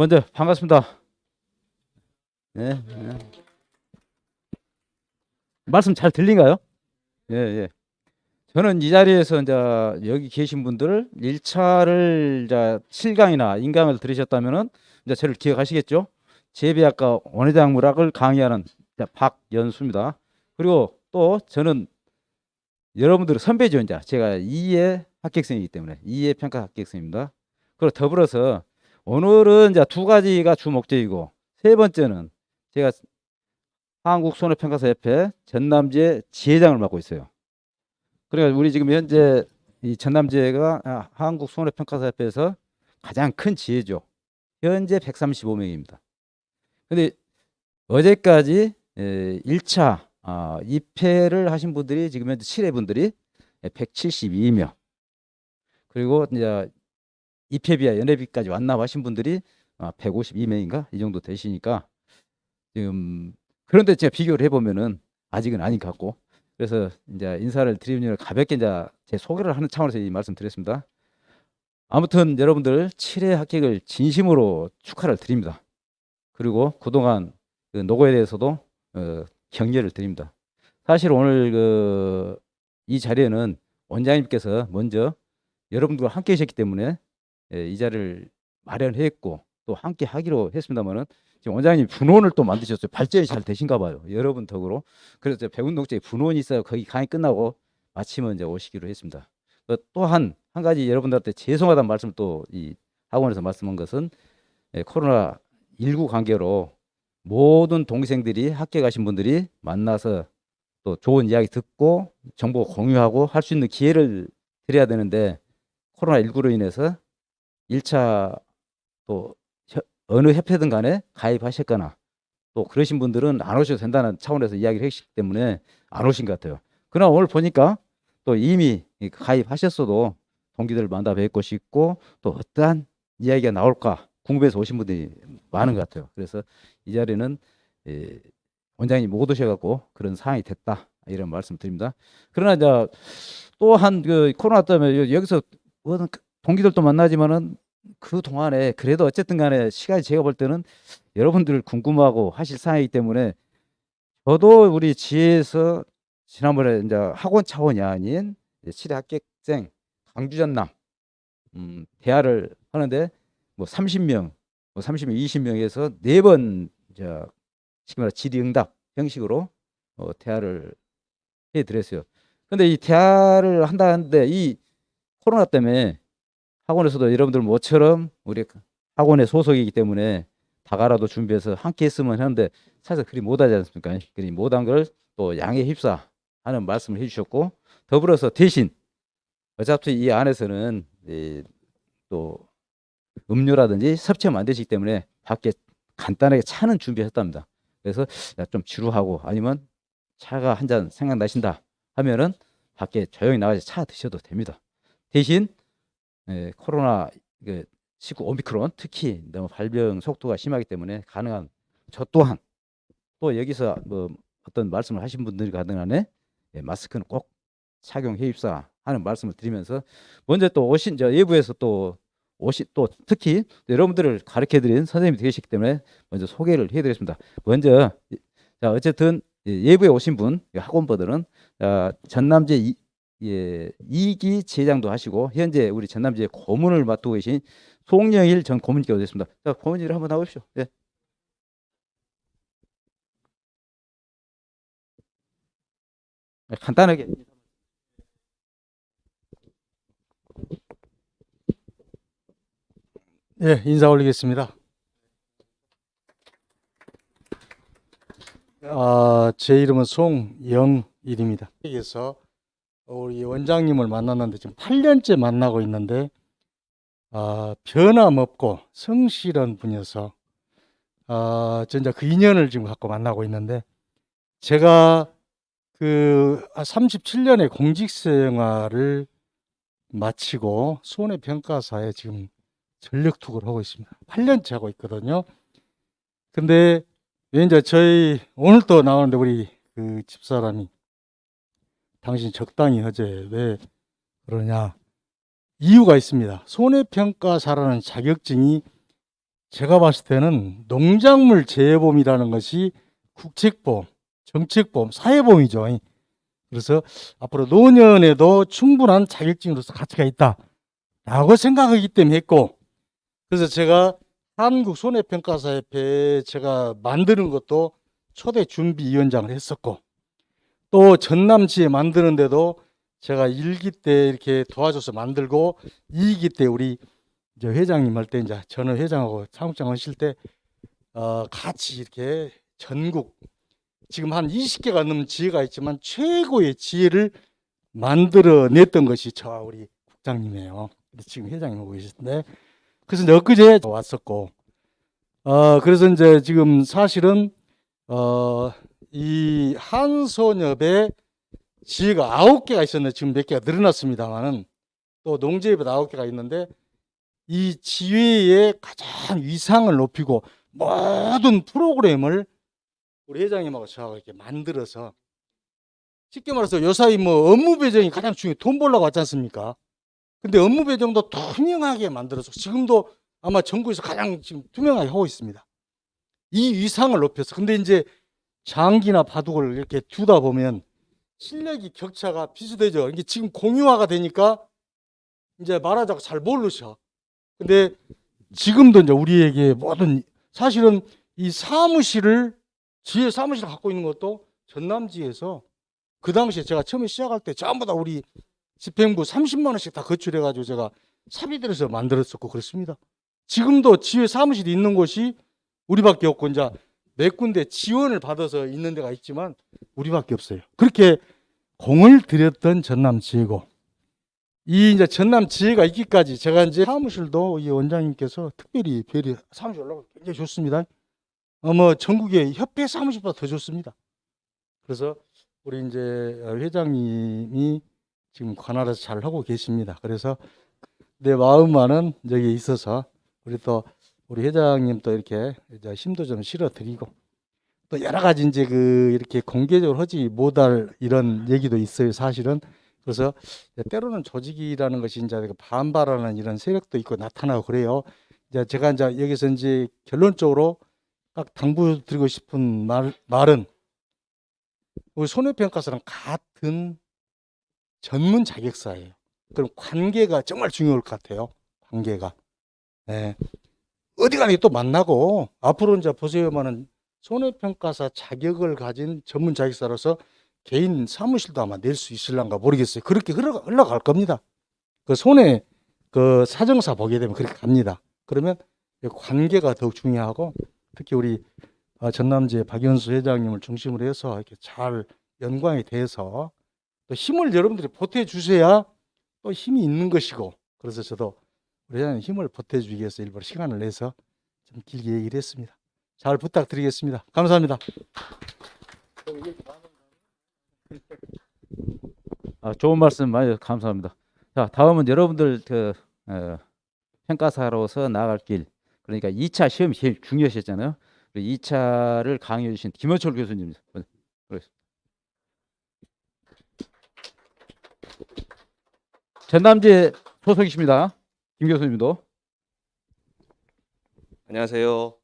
먼저 반갑습니다. 네, 네. 말씀 잘 들린가요? 예, 예. 저는 이 자리에서 이제 여기 계신 분들 1차를 이제 실강이나 인강을 들으셨다면은 이제 저를 기억하시겠죠? 재배학과 원예장 물학을 강의하는 이제 박연수입니다. 그리고 또 저는 여러분들의 선배죠. 이제 제가 2회 합격생이기 때문에 2회 평가 합격생입니다. 그리고 더불어서 오늘은 이제 두 가지가 주 목적이고 세 번째는 제가 한국손해평가사협회 전남지회 지회장을 맡고 있어요. 그러니까 우리 지금 현재 이 전남지회가 한국손해평가사협회에서 가장 큰 지회죠. 현재 135명입니다. 근데 어제까지 1차 입회를 하신 분들이 지금 현재 7회 분들이 172명. 그리고 이제 입회비와 연회비까지 완납하신 분들이 152명인가 이 정도 되시니까 지금 그런데 제가 비교를 해보면은 아직은 아닌 것 같고 그래서 이제 인사를 드리는 가볍게 이제 제 소개를 하는 차원에서 이 말씀 드렸습니다. 아무튼 여러분들 7회 합격을 진심으로 축하를 드립니다. 그리고 그동안 그 노고에 대해서도 격려를 드립니다. 사실 오늘 이 자리에는 원장님께서 먼저 여러분들과 함께 하셨기 때문에 이 자리를 마련했고 또 함께 하기로 했습니다만은 지금 원장님 분원을 또 만드셨어요. 발전이 잘 되신가 봐요. 여러분 덕으로. 그래서 백운동장에 분원이 있어요. 거기 강의 끝나고 마치면 이제 오시기로 했습니다. 또한 한 가지 여러분들한테 죄송하다는 말씀을 또 이 학원에서 말씀한 것은 코로나 19 관계로 모든 동생들이 학교 가신 분들이 만나서 또 좋은 이야기 듣고 정보 공유하고 할 수 있는 기회를 드려야 되는데 코로나19로 인해서 1차 또 어느 협회든 간에 가입하셨거나 또 그러신 분들은 안 오셔도 된다는 차원에서 이야기를 했기 때문에 안 오신 것 같아요. 그러나 오늘 보니까 또 이미 가입하셨어도 동기들을 만나 뵙고 싶고 또 어떠한 이야기가 나올까 궁금해서 오신 분들이 많은 것 같아요. 그래서 이 자리는 원장님 못 오셔갖고 그런 상황이 됐다 이런 말씀 드립니다. 그러나 이제 또한 그 코로나 때문에 여기서 동기들도 만나지만은 그 동안에 그래도 어쨌든 간에 시간이 제가 볼 때는 여러분들 궁금하고 하실 사항이기 때문에 저도 우리 지혜에서 지난번에 이제 학원 차원이 아닌 실내 합격생 강주전남 대화를 하는데 뭐 30명, 뭐 30명, 20명에서 4번 이제 지금 말해 질의응답 형식으로 대화를 해드렸어요. 근데 이 대화를 한다는데 이 코로나 때문에 학원에서도 여러분들 모처럼 우리 학원의 소속이기 때문에 다가라도 준비해서 함께 했으면 하는데 사실 그리 못하지 않습니까? 그리 못한 걸 또 양해 휩싸 하는 말씀을 해주셨고 더불어서 대신 어차피 이 안에서는 또 음료라든지 섭취하면 안 되시기 때문에 밖에 간단하게 차는 준비했답니다. 그래서 좀 지루하고 아니면 차가 한 잔 생각나신다 하면은 밖에 조용히 나가서 차 드셔도 됩니다. 대신 코로나 19 오미크론 특히 너무 발병 속도가 심하기 때문에 가능한 저 또한 또 여기서 뭐 어떤 말씀을 하신 분들이 가능하네 마스크는 꼭 착용해 입사 하는 말씀을 드리면서 먼저 또 오신 저 예부에서 또 오시 또 특히 여러분들을 가르쳐 드린 선생님이 되시기 때문에 먼저 소개를 해 드리겠습니다. 먼저 자 어쨌든 예부에 오신 분 학원버들은 전남제 이기 지회장도 하시고 현재 우리 전남지회 고문을 맡고 계신 송영일 전 고문님께 오셨습니다. 자, 고문님 한번 나오십시오. 예. 간단하게. 예, 인사 올리겠습니다. 제 이름은 송영일입니다. 여기서 우리 원장님을 만났는데 지금 8년째 만나고 있는데 변함없고 성실한 분이어서 진짜 그 인연을 지금 갖고 만나고 있는데 제가 그 37년의 공직 생활을 마치고 손해평가사에 지금 전력 투구를 하고 있습니다. 8년째 하고 있거든요. 근데 이제 저희 오늘 또 나오는데 우리 그 집사람이 당신 적당히 하재 왜 그러냐 이유가 있습니다. 손해평가사라는 자격증이 제가 봤을 때는 농작물 재해보험이라는 것이 국책보험, 정책보험, 사회보험이죠. 그래서 앞으로 노년에도 충분한 자격증으로서 가치가 있다라고 생각하기 때문에 했고, 그래서 제가 한국손해평가사협회에 제가 만드는 것도 초대 준비위원장을 했었고, 또 전남지에 만드는데도 제가 1기 때 이렇게 도와줘서 만들고, 2기 때 우리 이제 회장님 할 때 이제 저는 회장하고 사무장 하실 때 같이 이렇게 전국 지금 한 20개가 넘는 지혜가 있지만 최고의 지혜를 만들어냈던 것이 저 우리 국장님이에요. 지금 회장님 오고 계시는데, 그래서 이제 엊그제 왔었고, 그래서 이제 지금 사실은 이 한손협에 지혜가 9개가 있었는데 지금 몇 개가 늘어났습니다만은, 또 농지협에 9개가 있는데, 이 지혜의 가장 위상을 높이고 모든 프로그램을 우리 회장님하고 저하고 이렇게 만들어서, 쉽게 말해서 요사이 뭐 업무 배정이 가장 중요해. 돈 벌려고 왔지 않습니까? 근데 업무 배정도 투명하게 만들어서 지금도 아마 전국에서 가장 지금 투명하게 하고 있습니다. 이 위상을 높여서. 근데 이제 장기나 바둑을 이렇게 두다 보면 실력이 격차가 비슷해져. 이게 지금 공유화가 되니까 이제 말하자고 잘 모르셔. 근데 지금도 이제 우리에게 모든, 사실은 이 사무실을, 지혜 사무실을 갖고 있는 것도 전남지에서 그 당시에 제가 처음에 시작할 때 전부 다 우리 집행부 30만 원씩 다 거출해가지고 제가 사비들에서 만들었었고 그렇습니다. 지금도 지혜 사무실이 있는 곳이 우리밖에 없고, 이제 몇 군데 지원을 받아서 있는 데가 있지만 우리밖에 없어요. 그렇게 공을 들였던 전남지혜고, 이 이제 전남지혜가 있기까지 제가 이제 사무실도 이 원장님께서 특별히 별이 사무실 올라가고 굉장히 좋습니다. 뭐 전국의 협회 사무실보다 더 좋습니다. 그래서 우리 이제 회장님이 지금 관할에서 잘 하고 계십니다. 그래서 내 마음만은 여기 있어서 우리 또 우리 회장님 또 이렇게 이제 힘도 좀 실어드리고, 또 여러 가지 이제 그 이렇게 공개적으로 하지 못할 이런 얘기도 있어요, 사실은. 그래서 때로는 조직이라는 것이 이제 반발하는 이런 세력도 있고 나타나고 그래요. 이제 제가 이제 여기서 이제 결론적으로 딱 당부드리고 싶은 말은, 우리 손해평가사랑 같은 전문 자격사예요. 그럼 관계가 정말 중요할 것 같아요. 관계가. 네. 어디 가니 또 만나고, 앞으로 이제 보세요만은 손해평가사 자격을 가진 전문 자격사로서 개인 사무실도 아마 낼 수 있을란가 모르겠어요. 그렇게 흘러갈 겁니다. 그 손해 그 사정사 보게 되면 그렇게 갑니다. 그러면 관계가 더욱 중요하고, 특히 우리 전남지의 박연수 회장님을 중심으로 해서 이렇게 잘 연관이 돼서 또 힘을 여러분들이 보태주셔야 또 힘이 있는 것이고, 그래서 저도 우리 회장님 힘을 보태주기 위해서 일부러 시간을 내서 좀 길게 얘기를 했습니다. 잘 부탁드리겠습니다. 감사합니다. 좋은 말씀 많이 감사합니다. 자, 다음은 여러분들 평가사로서 나아갈 길, 그러니까 2차 시험이 제일 중요하셨잖아요. 2차를 강의해 주신 김현철 교수님. 전남지 소속이십니다. 김 교수님도. 안녕하세요.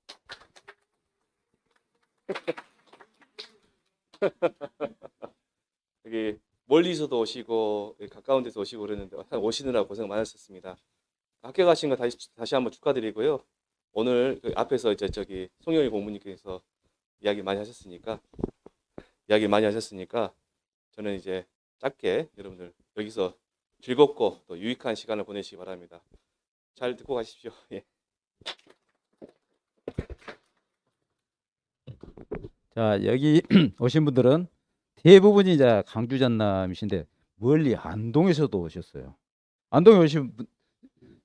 여기 멀리서도 오시고 가까운 데서 오시고 그랬는데 오시느라 고생 많으셨습니다. 학교 가신 거 다시 한번 축하드리고요. 오늘 그 앞에서 이제 저기 송영희 고문님께서 이야기 많이 하셨으니까 저는 이제 짧게 여러분들 여기서 즐겁고 또 유익한 시간을 보내시기 바랍니다. 잘 듣고 가십시오. 예. 자, 여기 오신 분들은 대부분이 이제 강주 전남이신데 멀리 안동에서도 오셨어요. 안동에 오신 분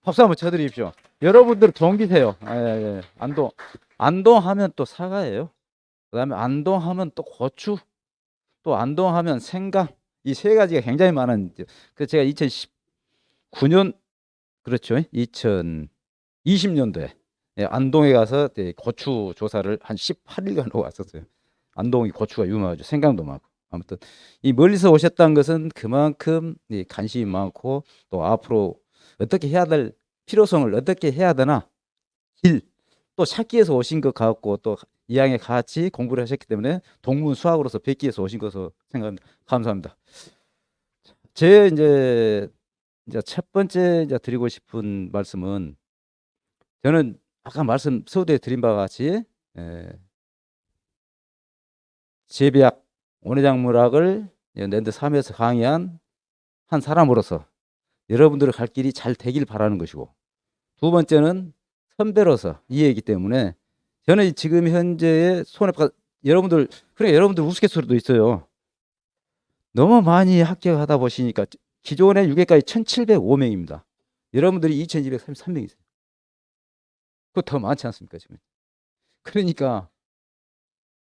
박수 한번 쳐드리십시오. 여러분들 동기세요. 예. 안동 하면 또 사과예요. 그다음에 안동 하면 또 고추, 또 안동 하면 생강, 이 세 가지가 굉장히 많은. 그 제가 2019년 그렇죠. 2020년도에 안동에 가서 고추 조사를 한 18일간 하고 왔었어요. 안동이 고추가 유명하죠. 생강도 많고. 아무튼 이 멀리서 오셨다는 것은 그만큼 관심이 많고, 또 앞으로 어떻게 해야 될 필요성을 어떻게 해야 되나 길, 또 찾기에서 오신 것 같고 또 이왕에 같이 공부를 하셨기 때문에 동문 수학으로서 뵙기에서 오신 것으로 생각합니다. 감사합니다. 제 이제 첫 번째 이제 드리고 싶은 말씀은 저는 아까 말씀 서두에 드린 바와 같이 재배학 원예작물학을 랜드 3에서 강의한 한 사람으로서 여러분들의 갈 길이 잘 되길 바라는 것이고, 두 번째는 선배로서 이해이기 때문에 저는 지금 현재의 손해가 여러분들 그래 여러분들 우스갯소리도 있어요. 너무 많이 합격하다 보시니까 기존의 6회까지 1,705명입니다. 여러분들이 2,233명이세요. 그거 더 많지 않습니까 지금? 그러니까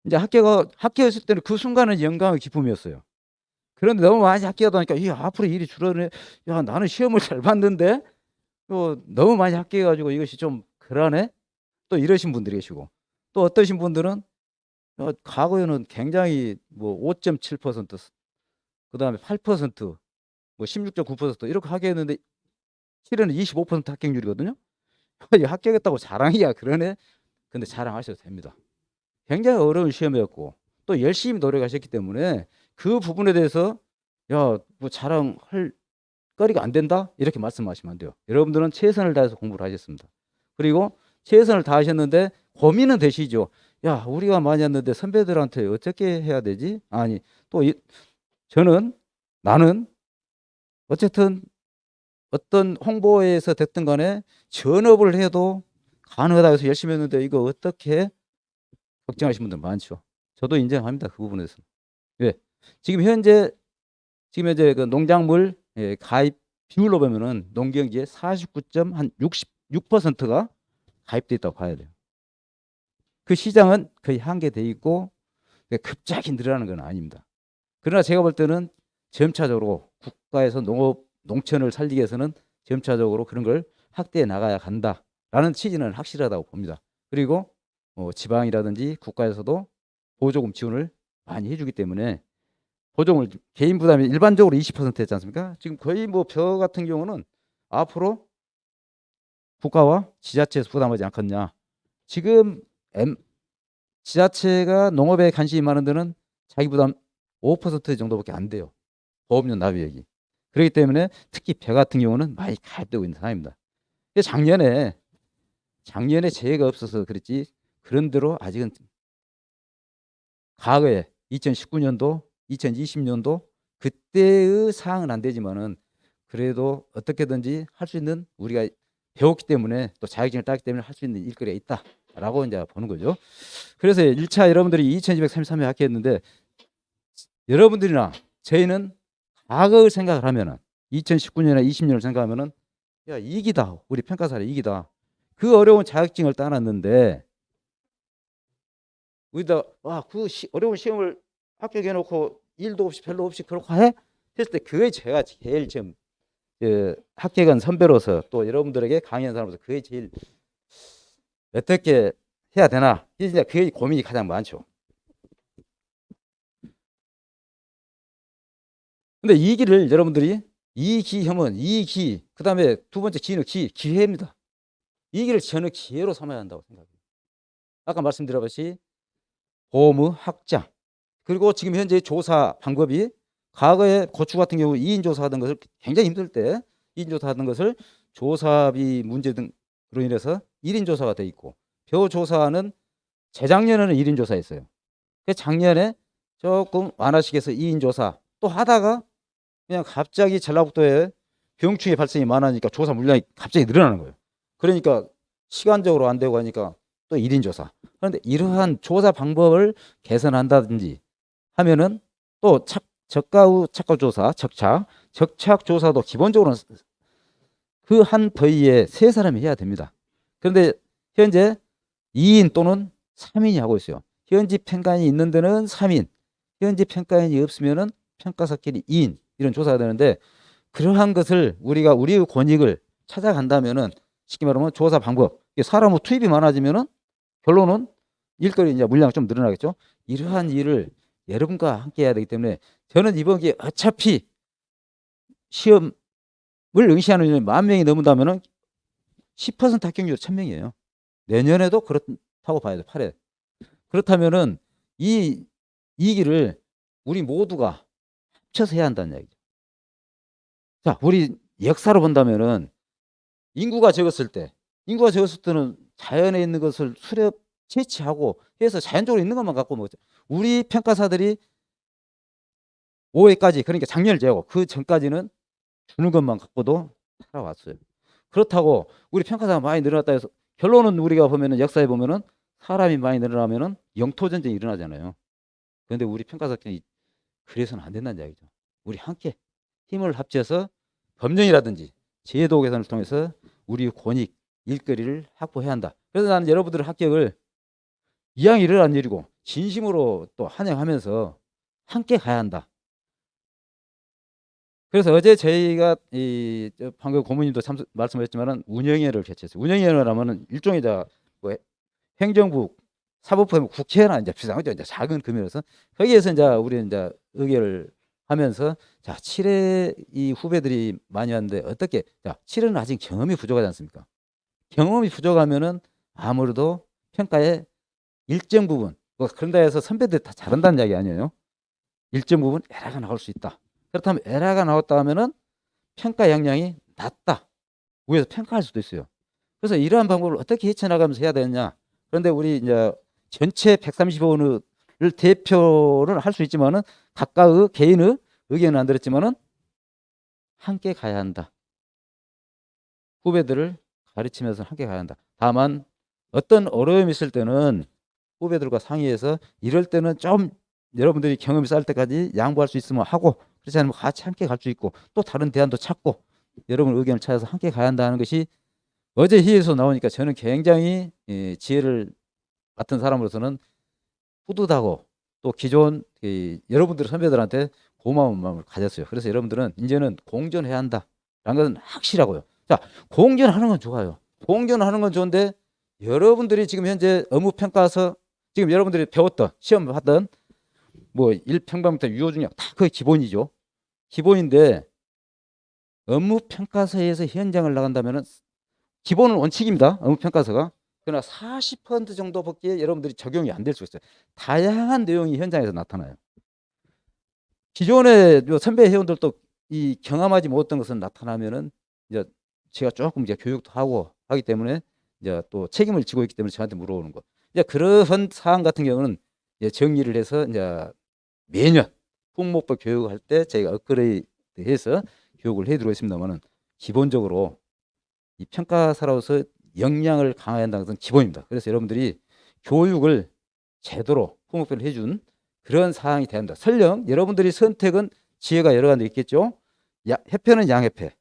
이제 합격했을 때는 그 순간은 영광의 기쁨이었어요. 그런데 너무 많이 합격하다 보니까 이 앞으로 일이 줄어드네. 야 나는 시험을 잘 봤는데 너무 많이 합격해가지고 이것이 좀 그러네. 또 이러신 분들이 계시고, 또 어떠신 분들은 과거에는 굉장히 뭐 5.7%, 그 다음에 8%, 뭐 16.9% 이렇게 합격했는데 실은 25% 합격률이거든요. 합격했다고 자랑이야 그러네. 근데 자랑하셔도 됩니다. 굉장히 어려운 시험이었고 또 열심히 노력하셨기 때문에 그 부분에 대해서 야 뭐 자랑할 거리가 안 된다 이렇게 말씀하시면 안 돼요. 여러분들은 최선을 다해서 공부를 하셨습니다. 그리고 최선을 다하셨는데 고민은 되시죠. 야 우리가 많이 했는데 선배들한테 어떻게 해야 되지? 아니 또 나는 어쨌든 어떤 홍보에서 됐든 간에 전업을 해도 가능하다 해서 열심히 했는데 이거 어떻게 걱정하시는 분들 많죠. 저도 인정합니다. 그 부분에서. 왜? 지금 현재 그 농작물 가입 비율로 보면은 농경지에 49.66%가 가입돼 있다고 봐야 돼요. 그 시장은 거의 한계돼 있고 급작이 늘어나는 건 아닙니다. 그러나 제가 볼 때는 점차적으로 국가에서 농촌을 살리기 위해서는 점차적으로 그런 걸 확대해 나가야 간다라는 취지는 확실하다고 봅니다. 그리고 지방이라든지 국가에서도 보조금 지원을 많이 해주기 때문에 보조금을 개인 부담이 일반적으로 20% 했지 않습니까? 지금 거의 뭐 저 같은 경우는 앞으로 국가와 지자체에서 부담하지 않겠냐. 지금 지자체가 농업에 관심이 많은 데는 자기 부담 5% 정도밖에 안 돼요. 보험료 납입액이. 그렇기 때문에 특히 배 같은 경우는 많이 가입되고 있는 상황입니다. 작년에 재해가 없어서 그랬지 그런 대로 아직은 과거에 2019년도 2020년도 그때의 상황은 안 되지만은 그래도 어떻게든지 할 수 있는 우리가 배웠기 때문에 또 자격증을 따기 때문에 할 수 있는 일거리가 있다라고 이제 보는 거죠. 그래서 1차 여러분들이 2233회 합격했는데 여러분들이나 저희는 과거를 생각을 하면은 2019년이나 20년을 생각하면은 야 이기다 우리 평가사를 이기다 그 어려운 자격증을 따놨는데 우리가 그 어려운 시험을 합격해놓고 일도 없이 별로 없이 그렇게 해? 했을 때 그게 제가 제일 지금 합격한 선배로서 또 여러분들에게 강의한 사람으로서 그게 제일 어떻게 해야 되나 진짜 그게 고민이 가장 많죠. 근데 이 길을 여러분들이 이기하면 이기 그 다음에 두 번째 기는 기회입니다. 이 길을 저는 기회로 삼아야 한다고 생각합니다. 아까 말씀드렸듯이 보험의 확장 그리고 지금 현재 조사 방법이 과거에 고추 같은 경우 2인 조사하던 것을 굉장히 힘들 때 2인 조사하던 것을 조사비 문제 등으로 인해서 1인 조사가 돼 있고 벼 조사는 재작년에는 1인 조사했어요. 작년에 조금 완화시켜서 2인 조사 또 하다가 그냥 갑자기 전라북도에 병충해 발생이 많으니까 조사 물량이 갑자기 늘어나는 거예요. 그러니까 시간적으로 안 되고 하니까 또 1인 조사. 그런데 이러한 조사 방법을 개선한다든지 하면은 또 적가후 착각 조사, 적착 조사도 기본적으로는 그 한 더위에 3사람이 해야 됩니다. 그런데 현재 2인 또는 3인이 하고 있어요. 현지 평가인이 있는 데는 3인, 현지 평가인이 없으면은 평가사끼리 2인 이런 조사가 되는데 그러한 것을 우리가 우리의 권익을 찾아간다면은 쉽게 말하면 조사 방법, 사람 투입이 많아지면은 결론은 일거리 이제 물량이 좀 늘어나겠죠. 이러한 일을 여러분과 함께 해야 되기 때문에 저는 이번 기회에 어차피 시험을 응시하는 인원이 10,000명이 넘는다면은 10% 합격률 1,000명이에요. 내년에도 그렇다고 봐야 돼. 8회. 그렇다면은 이 길을 우리 모두가 합쳐서 해야 한다는 얘기죠. 자, 우리 역사로 본다면은 인구가 적었을 때는 자연에 있는 것을 수렵 채취하고 해서 자연적으로 있는 것만 갖고 먹었죠. 우리 평가사들이 5회까지 그러니까 작년을 제외하고 그 전까지는 주는 것만 갖고도 살아왔어요. 그렇다고 우리 평가사가 많이 늘어났다 해서 결론은 우리가 보면은 역사에 보면은 사람이 많이 늘어나면은 영토 전쟁이 일어나잖아요. 그런데 우리 평가사들이 그래서는 안 된다는 이야기죠. 우리 함께 힘을 합쳐서 법령이라든지 제도 개선을 통해서 우리 권익, 일거리를 확보해야 한다. 그래서 나는 여러분들의 합격을 이왕 일어난 일이고 진심으로 또 환영하면서 함께 가야 한다. 그래서 어제 저희가 방금 고모님도 말씀하셨지만은 운영위원회를 개최했어요. 운영위원회라면은 일종의 뭐 행정부, 사법부, 국회나 이제 비슷한 거죠. 이제 작은 금이라서 거기에서 이제 우리는 이제 의결을 하면서 자 7회 이 후배들이 많이 왔는데 어떻게 자 7회는 아직 경험이 부족하지 않습니까? 경험이 부족하면은 아무래도 평가에 일정 부분 뭐 그런다 해서 선배들 다 잘한다는 이야기 아니에요. 일정 부분 에러가 나올 수 있다. 그렇다면 에러가 나왔다 하면은 평가 역량이 낮다. 위에서 평가할 수도 있어요. 그래서 이러한 방법을 어떻게 헤쳐나가면서 해야 되느냐. 그런데 우리 이제 전체 135원을 대표를 할 수 있지만은 각각의 개인의 의견은 안 들었지만은 함께 가야 한다. 후배들을 가르치면서 함께 가야 한다. 다만 어떤 어려움이 있을 때는 후배들과 상의해서 이럴 때는 좀 여러분들이 경험이 쌓일 때까지 양보할 수 있으면 하고 그렇지 않으면 같이 함께 갈 수 있고 또 다른 대안도 찾고 여러분 의견을 찾아서 함께 가야 한다는 것이 어제 회의에서 나오니까 저는 굉장히 지혜를 맡은 사람으로서는 뿌듯하고 또 기존 여러분들 선배들한테 고마운 마음을 가졌어요. 그래서 여러분들은 이제는 공존해야 한다라는 것은 확실하고요. 자, 공존하는 건 좋아요. 공존하는 건 좋은데 여러분들이 지금 현재 업무평가서 지금 여러분들이 배웠던 시험 하던 뭐 1평방부터 유효중량 다 그게 기본이죠. 기본인데 업무평가서에서 현장을 나간다면은 기본은 원칙입니다. 업무평가서가. 그러나 40% 정도밖에 여러분들이 적용이 안 될 수 있어요. 다양한 내용이 현장에서 나타나요. 기존의 선배 회원들도 이 경험하지 못했던 것은 나타나면은 이제 제가 조금 이제 교육도 하고 하기 때문에 이제 또 책임을 지고 있기 때문에 저한테 물어보는 거. 이제 그런 사안 같은 경우는 이제 정리를 해서 이제 매년 풍목법 교육할 때 저희가 업그레이드해서 교육을 해드리고 있습니다만은 기본적으로 이 평가사로서 역량을 강화해야 한다는 것은 기본입니다. 그래서 여러분들이 교육을 제대로 풍목법을 해준 그런 사항이 돼야 한다. 설령 여러분들이 선택은 지혜가 여러 가지 있겠죠. 협회는 양협회,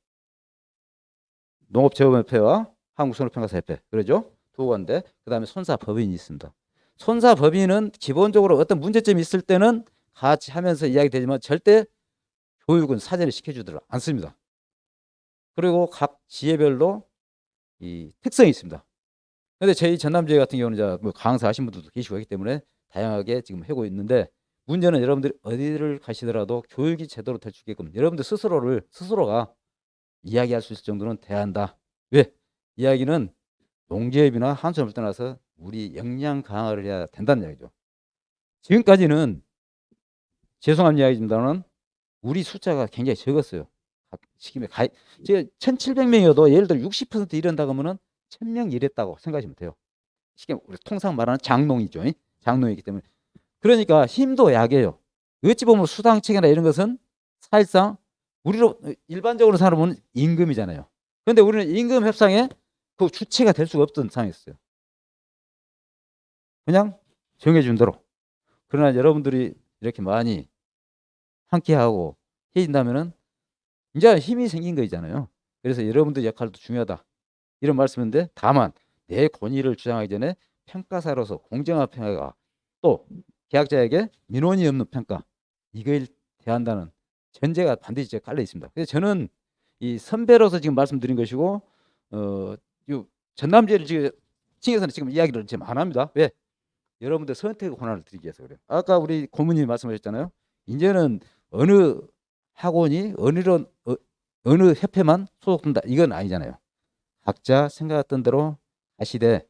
농업재범협회와 한국손해평가사협회 그러죠. 두 건데 그다음에 손사법인이 있습니다. 손사법인은 기본적으로 어떤 문제점이 있을 때는 같이 하면서 이야기되지만 절대 교육은 사전에 시켜주지 않습니다. 그리고 각 지혜별로 이 특성이 있습니다. 그런데 저희 전남지회 같은 경우는 이제 뭐 강사 하신 분들도 계시고 하기 때문에 다양하게 지금 하고 있는데 문제는 여러분들이 어디를 가시더라도 교육이 제대로 될 수 있게끔 여러분들 스스로가 이야기할 수 있을 정도는 돼야 한다. 왜? 이야기는 농지협이나 한수업을 떠나서 우리 역량 강화를 해야 된다는 이야기죠. 지금까지는 죄송한 이야기입니다만 우리 숫자가 굉장히 적었어요. 시김에 제가 1,700명이어도 예를 들어 60% 이런다고 하면은 1,000명 일했다고 생각하시면 돼요. 쉽게 우리 통상 말하는 장농이죠. 장농이기 때문에. 그러니까 힘도 약해요. 어찌 보면 수당책이나 이런 것은 사실상 우리로 일반적으로 살아보면 임금이잖아요. 그런데 우리는 임금 협상에 그 주체가 될 수가 없던 상황이었어요. 그냥 정해준 대로. 그러나 여러분들이 이렇게 많이 함께하고 해진다면은 이제 힘이 생긴 거잖아요. 그래서 여러분들 역할도 중요하다. 이런 말씀인데 다만 내 권위를 주장하기 전에 평가사로서 공정한 평가가 또 계약자에게 민원이 없는 평가 이걸 대한다는 전제가 반드시 깔려 있습니다. 그래서 저는 이 선배로서 지금 말씀드린 것이고 전남지회를 지금 층에서는 지금 이야기를 지금 안 합니다. 왜? 여러분들 선택의 권한을 드리기 위해서 그래요. 아까 우리 고문님이 말씀하셨잖아요. 이제는 어느 학원이 어느 협회만 소속된다 이건 아니잖아요. 각자 생각했던 대로 하시되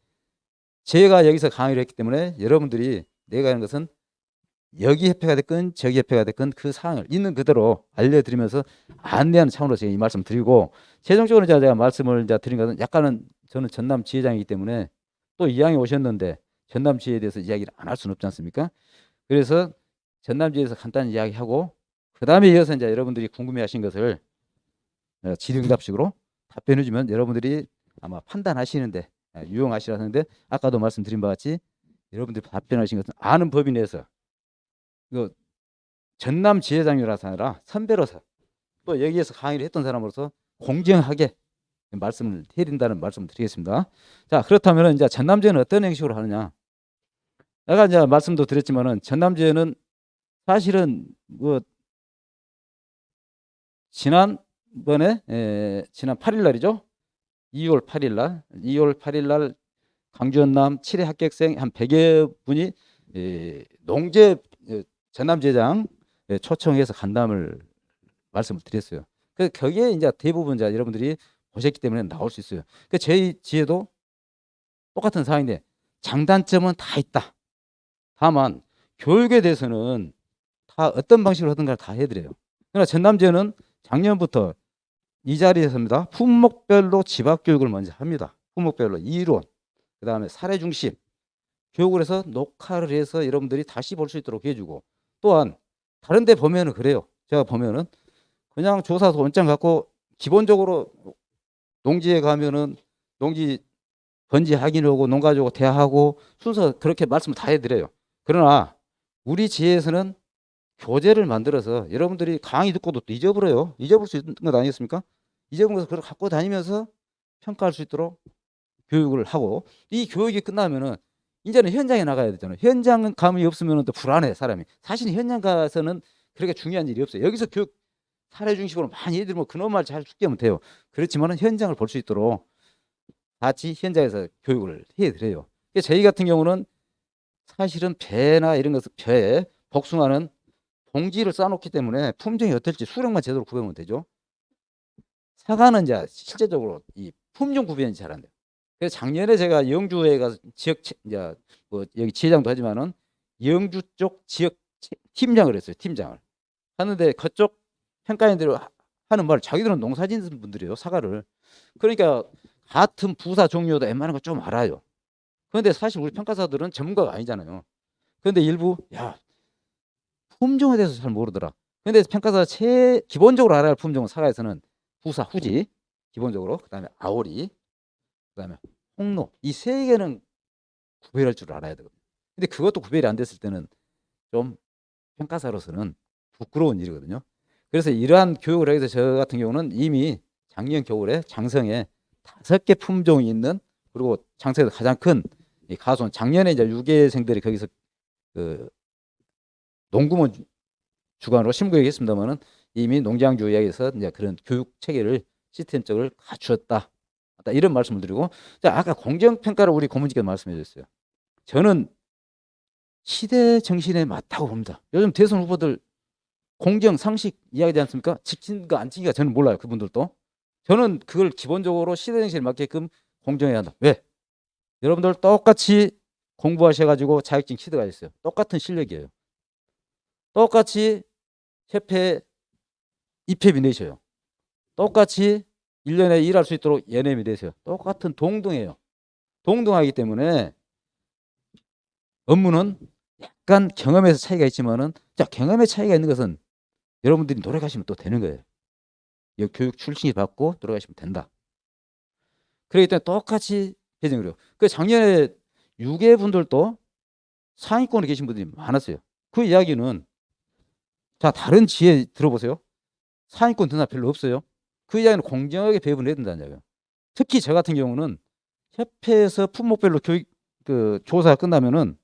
제가 여기서 강의를 했기 때문에 여러분들이 내가 하는 것은 여기 협회가 됐건 저기 협회가 됐건 그 사항을 있는 그대로 알려드리면서 안내하는 차원으로 제가 이 말씀 드리고, 최종적으로 제가 말씀을 이제 드린 것은 약간은 저는 전남 지회장이기 때문에 또 이왕에 오셨는데 전남 지회에 대해서 이야기를 안 할 수는 없지 않습니까? 그래서 전남 지회에서 간단히 이야기하고 그 다음에 이어서 이제 여러분들이 궁금해하신 것을 질의응답식으로 답변해주면 여러분들이 아마 판단하시는데 유용하시라는데, 아까도 말씀드린 바와 같이 여러분들이 답변하신 것은 아는 법인에서 그 전남 지회장이라서 아니라 선배로서 또 여기에서 강의를 했던 사람으로서 공정하게 말씀을 해드린다는 말씀을 드리겠습니다. 자, 그렇다면 이제 전남지회는 어떤 형식으로 하느냐? 내가 이제 말씀도 드렸지만은 전남지회는 사실은 뭐 지난번에 지난 8일 날이죠. 2월 8일 날 광주 전남 7회 합격생 한 100여 분이 농재 전남지회장 초청해서 간담을 말씀을 드렸어요. 그 거기에 이제 대부분 이제 여러분들이 보셨기 때문에 나올 수 있어요. 그 저희 지혜도 똑같은 사항인데 장단점은 다 있다. 다만 교육에 대해서는 다 어떤 방식으로 하든가 다 해드려요. 그러나 전남지회는 작년부터 이 자리에서입니다. 품목별로 집합교육을 먼저 합니다. 품목별로 이론, 그 다음에 사례 중심 교육을 해서 녹화를 해서 여러분들이 다시 볼 수 있도록 해주고, 또한 다른 데 보면은 그래요. 제가 보면은 그냥 조사서 원장 갖고 기본적으로 농지에 가면은 농지 번지 확인하고 농가주고 대하고 순서 그렇게 말씀을 다 해드려요. 그러나 우리 지혜에서는 교재를 만들어서 여러분들이 강의 듣고도 또 잊어버려요. 잊어볼 수 있는 것 아니겠습니까? 잊어본 것을 그걸 갖고 다니면서 평가할 수 있도록 교육을 하고, 이 교육이 끝나면은 이제는 현장에 나가야 되잖아요. 현장 감이 없으면 또 불안해 사람이. 사실 현장 가서는 그렇게 중요한 일이 없어요. 여기서 교육 사례 중심으로 많이 해드리면 그놈만 잘 숙지하면 돼요. 그렇지만은 현장을 볼 수 있도록 같이 현장에서 교육을 해드려요. 저희 같은 경우는 사실은 배나 이런 것을 배에 복숭아는 봉지를 싸놓기 때문에 품종이 어떨지 수령만 제대로 구별하면 되죠. 사과는 이제 실제적으로 이 품종 구별이 잘 안 돼요. 그래서 작년에 제가 영주에 가서 지역 이제 뭐 여기 지회장도 하지만은 영주 쪽 지역 팀장을 했어요. 팀장을 하는데 그쪽 평가인들이 하는 말, 자기들은 농사짓는 분들이에요. 사과를. 그러니까 같은 부사 종류도 웬만한 거 좀 알아요. 그런데 사실 우리 평가사들은 전문가가 아니잖아요. 그런데 일부 품종에 대해서 잘 모르더라. 그런데 평가사 기본적으로 알아야 할 품종은 사과에서는 부사, 후지 기본적으로, 그다음에 아오리, 그다음에 홍로, 이 세 개는 구별할 줄 알아야 되거든요. 근데 그것도 구별이 안 됐을 때는 좀 평가사로서는 부끄러운 일이거든요. 그래서 이러한 교육을 하기 위해서 저 같은 경우는 이미 작년 겨울에 장성에 5개 품종이 있는, 그리고 장성에서 가장 큰 이 가손, 작년에 이제 유괴생들이 거기서 그 농구먼 주관으로 심교육 했습니다만은 이미 농장주 이야기에서 이제 그런 교육 체계를 시스템적을 갖추었다. 이런 말씀을 드리고, 자, 아까 공정평가를 우리 고문님께서 말씀해 주셨어요. 저는 시대 정신에 맞다고 봅니다. 요즘 대선 후보들 공정, 상식 이야기하지 않습니까? 지킨가 안 지킨가 저는 몰라요. 그분들도. 저는 그걸 기본적으로 시대 정신에 맞게끔 공정해야 한다. 왜? 여러분들 똑같이 공부하셔가지고 자격증 취득 하셨어요. 똑같은 실력이에요. 똑같이 협회 입회비 내셔요. 똑같이 1년에 일할 수 있도록 연회비 내세요. 똑같은 동등해요. 동등하기 때문에 업무는 약간 경험에서 차이가 있지만은, 자, 경험의 차이가 있는 것은 여러분들이 노력하시면 또 되는 거예요. 교육 출신이 받고 노력하시면 된다. 그렇기 때문에 똑같이 배정을 해요. 그 작년에 유괴분들도 상위권에 계신 분들이 많았어요. 그 이야기는, 자, 다른 지혜 들어보세요. 상위권 드나 별로 없어요. 그 이야기는 공정하게 배분을 해야 된다는 이야기예요. 특히 저 같은 경우는 협회에서 품목별로 교육 조사가 끝나면은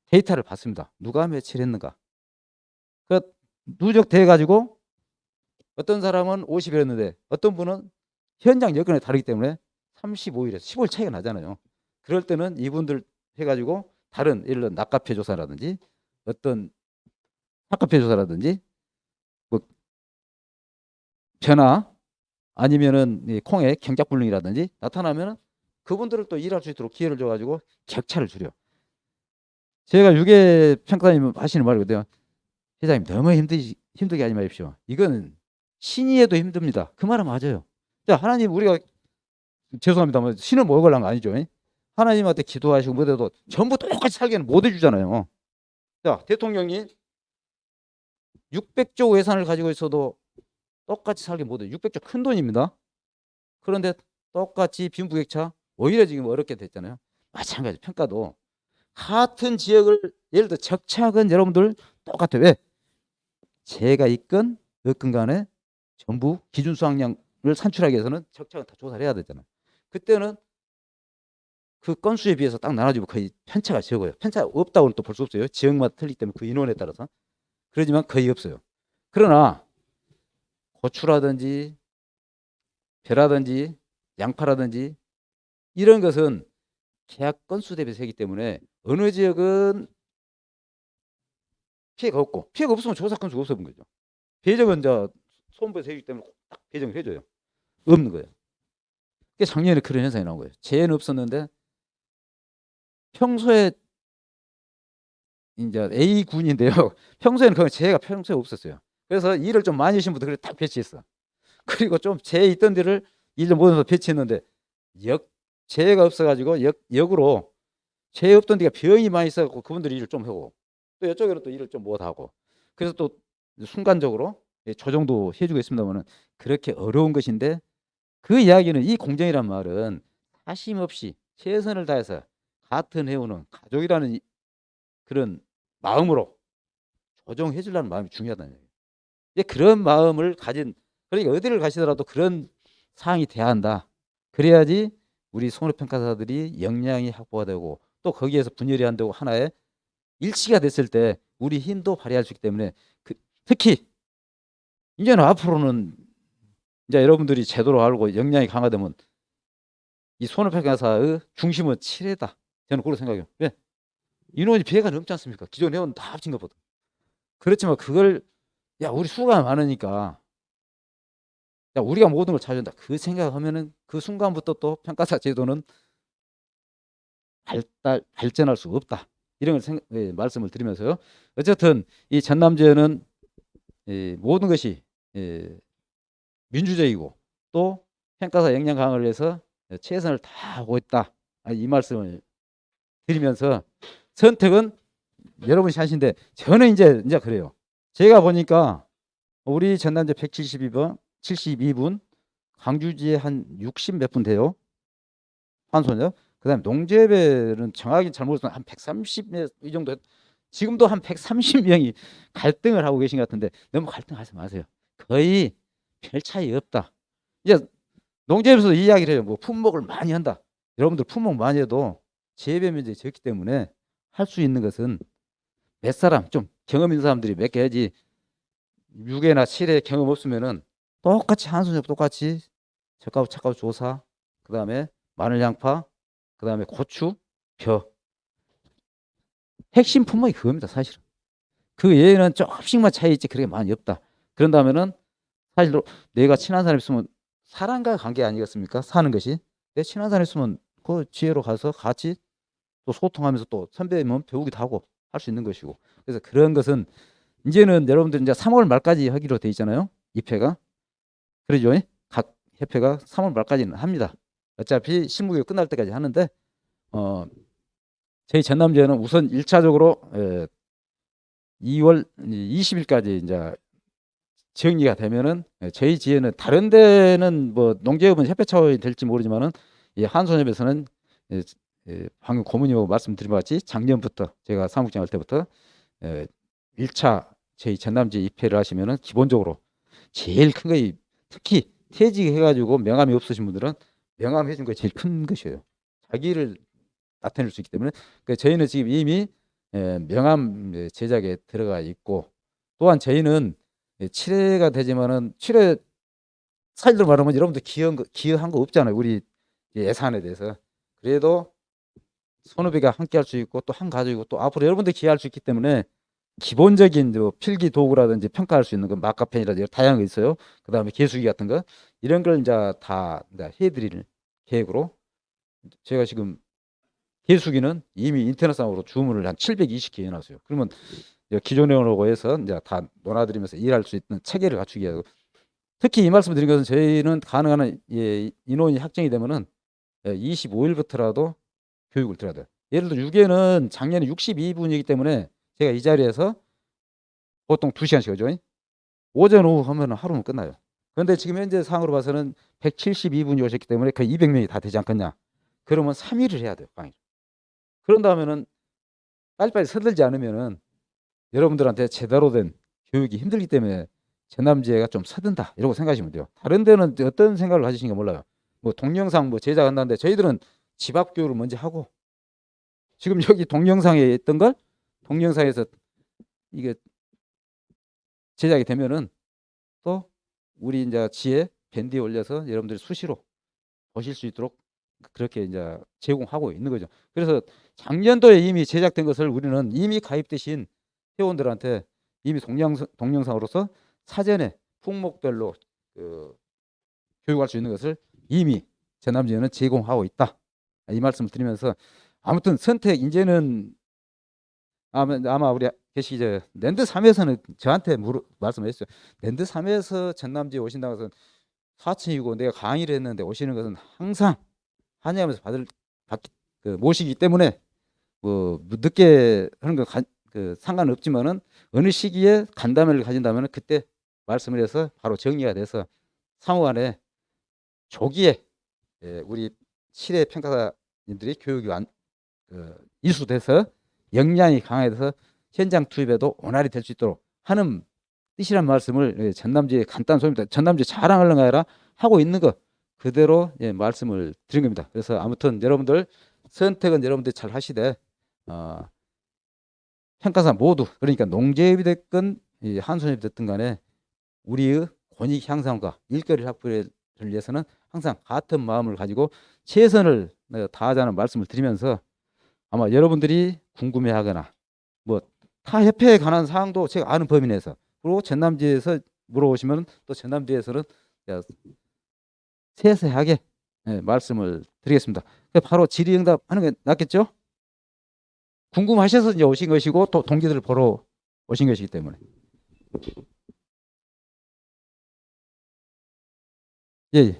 데이터를 받습니다. 누가 며칠 했는가. 그 누적돼 가지고 어떤 사람은 50일 했는데 어떤 분은 현장 여건에 다르기 때문에 35일에서 15일 차이가 나잖아요. 그럴 때는 이분들 해가지고 다른 예를 들어 낙가표 조사라든지 어떤 학과표 조사라든지 뭐 변화 아니면은 콩의 경작불능이라든지 나타나면은 그분들을 또 일할 수 있도록 기회를 줘가지고 격차를 줄여. 제가 유괴 평가님 하시는 말이거든요. 회장님 너무 힘들게 하지 마십시오. 이거는 신이 해도 힘듭니다. 그 말은 맞아요. 자, 하나님 우리가 죄송합니다만 신을 먹으려는 거 아니죠. 하나님한테 기도하시고 뭐래도 전부 똑같이 살게는 못 해주잖아요. 자, 대통령이 600조 예산을 가지고 있어도 똑같이 살게 못 해요. 600조 큰 돈입니다. 그런데 똑같이 빈부격차 오히려 지금 어렵게 됐잖아요. 마찬가지 평가도 같은 지역을 예를 들어 적착은 여러분들 똑같아요. 왜? 제가 있건 없건 간에 전부 기준 수확량을 산출하기 위해서는 적착은 다 조사를 해야 되잖아요. 그때는 그 건수에 비해서 딱 나눠주면 거의 편차가 적어요. 편차가 없다고는 또 볼 수 없어요. 지역마다 틀리기 때문에 그 인원에 따라서. 그러지만 거의 없어요. 그러나 고추라든지 벼라든지 양파라든지 이런 것은 계약 건수 대비 세기 때문에 어느 지역은 피해가 없고 피해가 없으면 조사 건수가 없어 본 거죠. 배정은 이제 소음부에서 해주기 때문에 딱 배정을 해줘요. 없는 거예요. 그게 작년에 그런 현상이 나온 거예요. 재해는 없었는데 평소에 이제 A 군인데요. 평소에는 그 재해가 평소에 없었어요. 그래서 일을 좀 많이 하신 분들 그래 딱 배치했어. 그리고 좀 재해 있던 데를 일을 못해서 배치했는데 재해가 없어가지고 역으로 재해 없던 데가 병이 많이 있어갖고 그분들이 일을 좀 하고 또 이쪽에는 또 일을 좀 못하고 그래서 또 순간적으로 조정도 해주고 있습니다만은 그렇게 어려운 것인데 그 이야기는 이 공정이란 말은 사심 없이 최선을 다해서 같은 해우는 가족이라는 그런 마음으로 조정해 주려는 마음이 중요하다는 얘기예요. 이제 그런 마음을 가진 그러니까 어디를 가시더라도 그런 사항이 돼야 한다. 그래야지 우리 손해평가사들이 역량이 확보가 되고 또 거기에서 분열이 안 되고 하나의 일치가 됐을 때 우리 힘도 발휘할 수 있기 때문에 특히 이제는 앞으로는 이제 여러분들이 제대로 알고 역량이 강화되면 이 손해평가사의 중심은 7회다. 저는 그렇게 생각해요. 왜? 인원이 배가 넘지 않습니까? 기존 회원 다 합친 것보다. 그렇지만 그걸 야 우리 수가 많으니까 야 우리가 모든 걸 찾아준다. 그 생각하면은 그 순간부터 또 평가사 제도는 발전할 수 없다. 이런 걸 말씀을 드리면서요. 어쨌든 이 전남제는 모든 것이 민주적이고 또 평가사 역량 강화를 위해서 최선을 다하고 있다. 이 말씀을 드리면서 선택은 여러분이 하신데 저는 이제 그래요. 제가 보니까 우리 전남제 172번, 72분, 광주지에 한 60 몇 분 돼요. 환소요. 그다음에 농재배는 정확히 잘 모르겠지만 한 130 이 정도. 지금도 한 130명이 갈등을 하고 계신 것 같은데 너무 갈등하지 마세요. 거의 별 차이 없다. 이제 농재배에서 이야기를 해요. 뭐 품목을 많이 한다. 여러분들 품목 많이 해도 재배 면적이 적기 때문에 할 수 있는 것은 몇 사람 좀 경험 있는 사람들이 몇 개 하지 6회나 7회 경험 없으면은 똑같이 한손잡 똑같이 젓가락 착가루 조사 그다음에 마늘 양파 그다음에 고추 벼 핵심 품목이 그겁니다. 사실은 그 외에는 조금씩만 차이 있지 그렇게 많이 없다. 그런다면은 사실 내가 친한 사람 있으면 사람과 관계 아니겠습니까? 사는 것이 내 친한 사람 있으면 그 지혜로 가서 같이 또 소통하면서 또 선배면 배우기도 하고 할 수 있는 것이고 그래서 그런 것은 이제는 여러분들 이제 3월 말까지 하기로 돼 있잖아요. 입회가 그러죠. 각 협회가 3월 말까지는 합니다. 어차피 실무교육 끝날 때까지 하는데 저희 전남제는 우선 1차적으로 2월 20일까지 이제 정리가 되면은 저희 지혜는 다른 데는 뭐 농재협은 협회 차원이 될지 모르지만은 이 한손협에서는 방금 고문님하고 말씀드린 것 같이 작년부터 제가 사무국장 할 때부터 1차 저희 전남제 입회를 하시면은 기본적으로 제일 큰 거 특히 퇴직해가지고 명함이 없으신 분들은 명함 해준 거 제일 큰 것이에요. 자기를 나타낼 수 있기 때문에 저희는 지금 이미 명함 제작에 들어가 있고 또한 저희는 7회가 되지만은 7회 사실로 말하면 여러분들 기여한 거 없잖아요. 우리 예산에 대해서. 그래도 손업이가 함께 할 수 있고 또 한 가족이고 또 앞으로 여러분들 기여할 수 있기 때문에 기본적인 필기 도구라든지 평가할 수 있는 거 마카펜이라든지 다양한 거 있어요. 그다음에 개수기 같은 거 이런 걸 이제 다 해드릴 계획으로 제가 지금 개수기는 이미 인터넷상으로 주문을 한 720개 해놨어요. 그러면 기존에 오고 해서 이제 다 논하드리면서 일할 수 있는 체계를 갖추기 위해서 특히 이 말씀을 드린 것은 저희는 가능한 한 인원이 확정이 되면은 25일부터라도 교육을 들어야 돼요. 예를 들어 6회는 작년에 62분이기 때문에 제가 이 자리에서 보통 2시간씩 하죠. 오전 오후 하면 하루는 끝나요. 그런데 지금 현재 상으로 봐서는 172분이 오셨기 때문에 거의 200명이 다 되지 않겠냐. 그러면 3일을 해야 돼요. 강의. 그런 다음에는 빨리빨리 서들지 않으면은 여러분들한테 제대로 된 교육이 힘들기 때문에 전남지회가 좀 서든다 이러고 생각하시면 돼요. 다른 데는 어떤 생각을 가지시는가 몰라요. 뭐 동영상 뭐 제작한다는데 저희들은 집 앞 교육을 먼저 하고 지금 여기 동영상에 있던 걸 동영상에서 이게 제작이 되면은 또 우리 이제 지에 밴드에 올려서 여러분들이 수시로 보실 수 있도록 그렇게 이제 제공하고 있는 거죠. 그래서 작년도에 이미 제작된 것을 우리는 이미 가입되신 회원들한테 이미 동영상으로서 사전에 품목별로 교육할 수 있는 것을 이미 전남지회는 제공하고 있다. 이 말씀을 드리면서 아무튼 선택 이제는 아마 우리 계시 이제 랜드 3에서는 저한테 말씀하셨어요. 랜드 3에서 전남지에 오신다고 해서 4층이고 내가 강의를 했는데 오시는 것은 항상 환영하면서 모시기 때문에 뭐 늦게 하는 거 상관은 없지만은 어느 시기에 간담회를 가진다면 그때 말씀을 해서 바로 정리가 돼서 상호간에 조기에 우리 실내 평가사님들이 교육이 이수돼서 역량이 강화돼서 현장 투입에도 원활히 될 수 있도록 하는 뜻이란 말씀을 전남지에 간단 소입니다. 전남지 자랑하려는 게 아니라 하고 있는 거 그대로 말씀을 드린 겁니다. 그래서 아무튼 여러분들 선택은 여러분들이 잘 하시되 평가사 모두 그러니까 농지협이 됐건 한손협이 됐든 간에 우리의 권익 향상과 일거리 확보를 위해서는 항상 같은 마음을 가지고 최선을 다하자는 말씀을 드리면서 아마 여러분들이 궁금해하거나 뭐 타 협회에 관한 사항도 제가 아는 범위 내에서 그리고 전남지에서 물어보시면 또 전남지에서는 세세하게 말씀을 드리겠습니다. 바로 질의응답 하는 게 낫겠죠? 궁금하셔서 이제 오신 것이고 또 동기들을 보러 오신 것이기 때문에. 예, 예.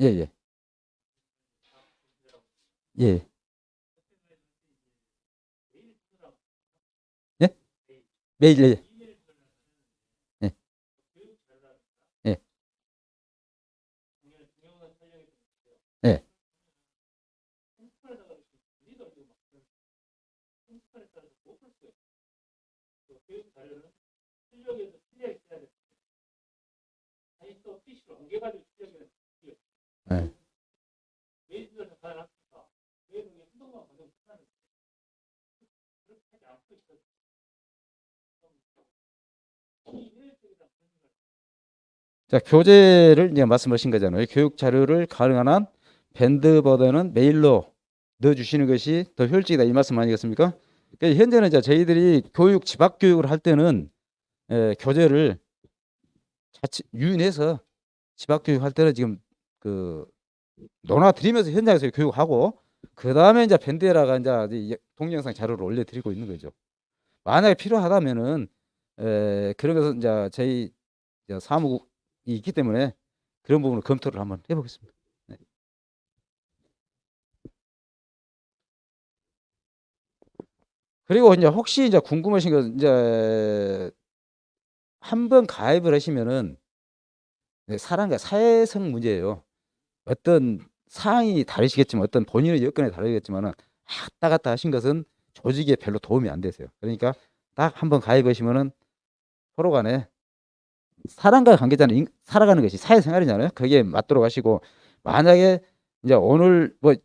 예, 예. 예. 예? 매일, 예. 예. 예. 예. 예. 자, 교재를 이제 말씀하신 거잖아요. 교육 자료를 가능한 한 밴드보다는 메일로 넣어주시는 것이 더 효율적이다 이 말씀 아니겠습니까? 그러니까 현재는 이제 저희들이 집합 교육을 할 때는 교재를 유인해서 집합 교육할 때는 지금 논하 드리면서 현장에서 교육하고 그 다음에 이제 밴드에다가 이제 동영상 자료를 올려드리고 있는 거죠. 만약에 필요하다면은 그런 것은 이제 저희 사무국이 있기 때문에 그런 부분을 검토를 한번 해보겠습니다. 네. 그리고 이제 혹시 이제 궁금하신 거 이제 한번 가입을 하시면은 사람과 사회성 문제예요. 어떤 사항이 다르시겠지만 어떤 본인의 여건에 다르겠지만은 왔다 갔다 하신 것은 조직에 별로 도움이 안 되세요. 그러니까 딱 한번 가입하시면은 서로 간에 사람과 관계자는 살아가는 것이 사회생활이잖아요. 거기에 맞도록 하시고 만약에 이제 오늘 뭐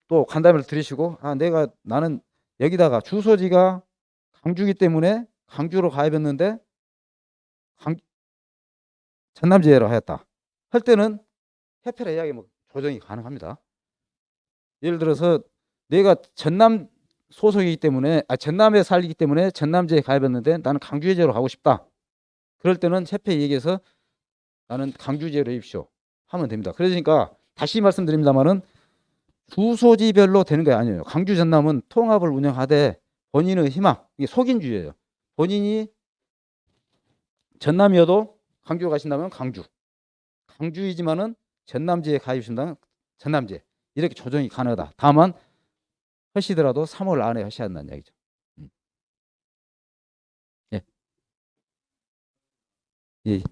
또 간담회를 들으시고 나는 여기다가 주소지가 강주기 때문에 강주로 가입했는데 전남지회로 하였다 할 때는 협회라 이야기 뭐 조정이 가능합니다. 예를 들어서 내가 전남 소속이기 때문에 전남에 살기 때문에 전남지에 가입했는데 나는 강주제로 가고 싶다. 그럴 때는 협회 얘기해서 나는 강주제로 해주십시오 하면 됩니다. 그러니까 다시 말씀드립니다만은 주소지별로 되는 게 아니에요. 광주 전남은 통합을 운영하되 본인의 희망, 이게 속인주의예요. 본인이 전남이어도 광주로 가신다면 광주, 광주이지만은 전남지에 가입하신다면 전남지 이렇게 조정이 가능하다. 다만 하시더라도 3월 안에 하셔야 한다는 이야기죠. 예. 예.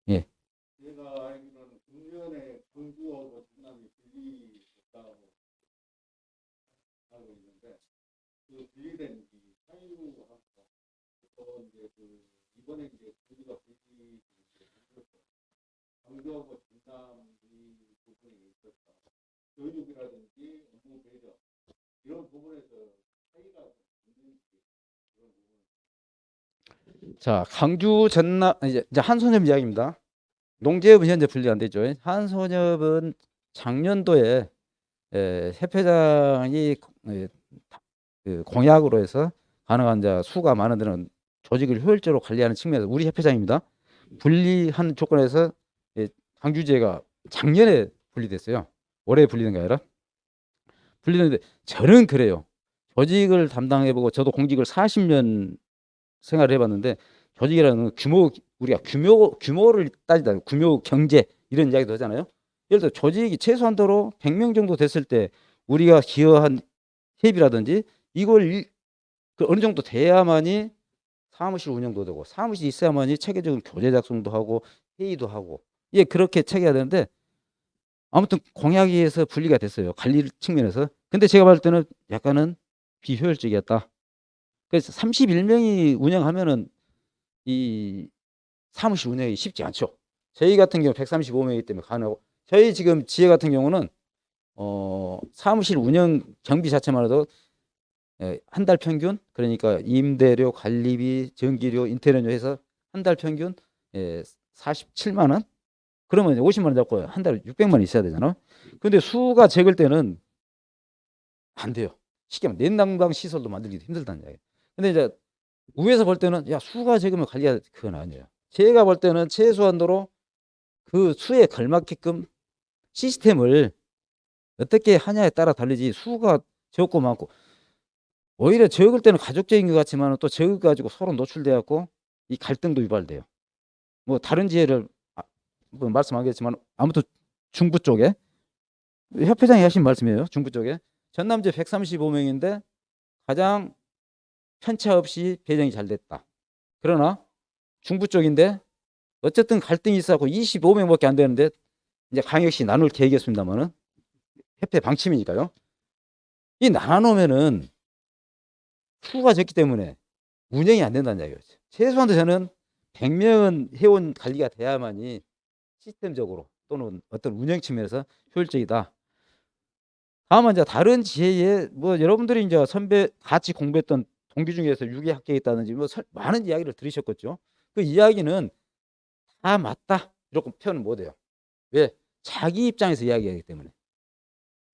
예. 제가 알기로는 금년에 광주하고 전남이 분리됐다고 하고 있는데 그 분리된 이 사유하고 또 이제 그 이번에 이제 분리가 광주하고 전남이 부분이 있었다. 교육이라든지 업무 배려 이런 부분에서 차이가 있는지 그런 부분. 자, 광주 전남 이제 한소녀 이야기입니다. 농지협은 현재 분리 안 되죠. 한소녀은 작년도에 협회장이 그 공약으로 해서 가능한 자 수가 많은 데는 조직을 효율적으로 관리하는 측면에서 우리 협회장입니다. 분리한 조건에서 광주지회가 작년에 분리됐어요. 올해 분리된 게 아니라 분리됐는데 저는 그래요. 조직을 담당해보고 저도 공직을 40년 생활을 해봤는데 조직이라는 규모 우리가 규모를 따지다 규모 경제 이런 이야기도 하잖아요. 예를 들어 조직이 최소한도로 100명 정도 됐을 때 우리가 기여한 회비라든지 이걸 그 어느 정도 돼야만이 사무실 운영도 되고 사무실 있어야만이 체계적인 교재 작성도 하고 회의도 하고 이게 그렇게 체계가 되는데 아무튼 공약에 의해서 분리가 됐어요. 관리 측면에서. 근데 제가 봤을 때는 약간은 비효율적이었다. 그래서 31명이 운영하면은 이 사무실 운영이 쉽지 않죠. 저희 같은 경우 135명이기 때문에 가능하고 저희 지금 지회 같은 경우는 사무실 운영 경비 자체만 해도 한 달 평균 그러니까 임대료, 관리비, 전기료, 인터넷료 해서 한 달 평균 47만 원. 그러면 50만 원 잡고 한 달에 600만 원 있어야 되잖아. 근데 수가 적을 때는 안 돼요. 쉽게 말하면 냉난방 시설도 만들기도 힘들다는 이야기예요. 근데 이제 위에서 볼 때는 야 수가 적으면 관리가 그건 아니에요. 제가 볼 때는 최소한도로 그 수에 걸맞게끔 시스템을 어떻게 하냐에 따라 다르지 수가 적고 많고 오히려 적을 때는 가족적인 것 같지만 또 적어 가지고 서로 노출돼 갖고 이 갈등도 유발돼요. 뭐 다른 지혜를 뭐 말씀하겠지만 아무튼 중부 쪽에 협회장이 하신 말씀이에요. 중부 쪽에 전남제 135명인데 가장 편차 없이 배정이 잘 됐다. 그러나 중부 쪽인데 어쨌든 갈등이 있어서 25명밖에 안 되는데 이제 광역시 나눌 계획이었습니다만은 협회 방침이니까요. 이 나눠놓으면은 수가 적기 때문에 운영이 안 된다는 이야기예요. 최소한도 저는 100명은 회원 관리가 돼야만이 시스템적으로 또는 어떤 운영 측면에서 효율적이다. 다만 이제 다른 지혜에 뭐 여러분들이 이제 선배 같이 공부했던 동기 중에서 유기 합격했다든지 뭐 많은 이야기를 들으셨겠죠. 그 이야기는 다 맞다 이렇게 표현은 못해요. 왜? 자기 입장에서 이야기하기 때문에.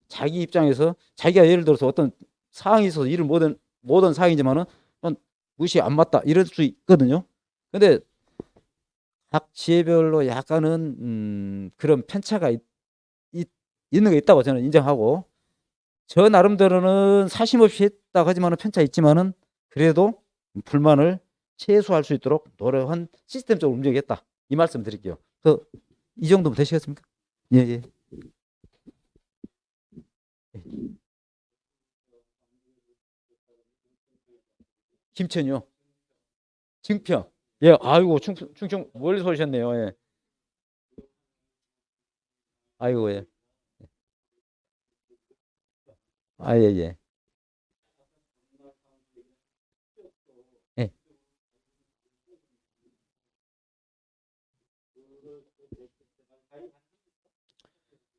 자기 입장에서 자기가 예를 들어서 어떤 상황이 있어서 일을 못한 상황이지만은 무시 안 맞다 이럴 수 있거든요. 근데 각 지혜별로 약간은 그런 편차가 있는 게 있다고 저는 인정하고 저 나름대로는 사심 없이 했다고 하지만은 편차 있지만은 그래도 불만을 최소화할 수 있도록 노력한 시스템적으로 움직이겠다 이 말씀 드릴게요. 이 정도면 되시겠습니까? 예, 예. 김천이요. 증평. 예, 아이고 충청 멀리서 오셨네요. 예. 아이고 예. 아, 예, 예. 예.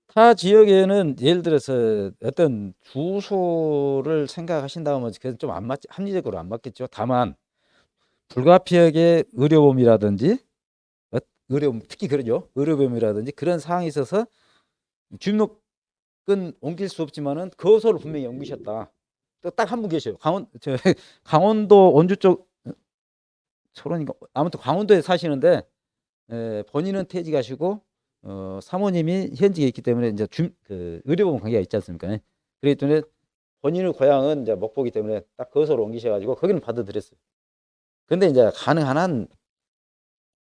타 지역에는 예를 들어서 어떤 주소를 생각하신다면 그건 좀 안 맞지 합리적으로 안 맞겠죠. 다만 불가피하게 의료보험이라든지 의료보험 특히 그러죠. 의료보험이라든지 그런 상황이 있어서 주민등록은 옮길 수 없지만은 거소를 분명히 옮기셨다. 또 딱 한 분 계셔요. 강원도 원주 쪽 철원인가 아무튼 강원도에 사시는데 본인은 퇴직하시고 사모님이 현직에 있기 때문에 이제 그 의료보험 관계가 있지 않습니까? 그렇기 때문에 본인의 고향은 이제 목포기 때문에 딱 거기서 옮기셔가지고 거기는 받아들였어요. 근데 이제 가능한 한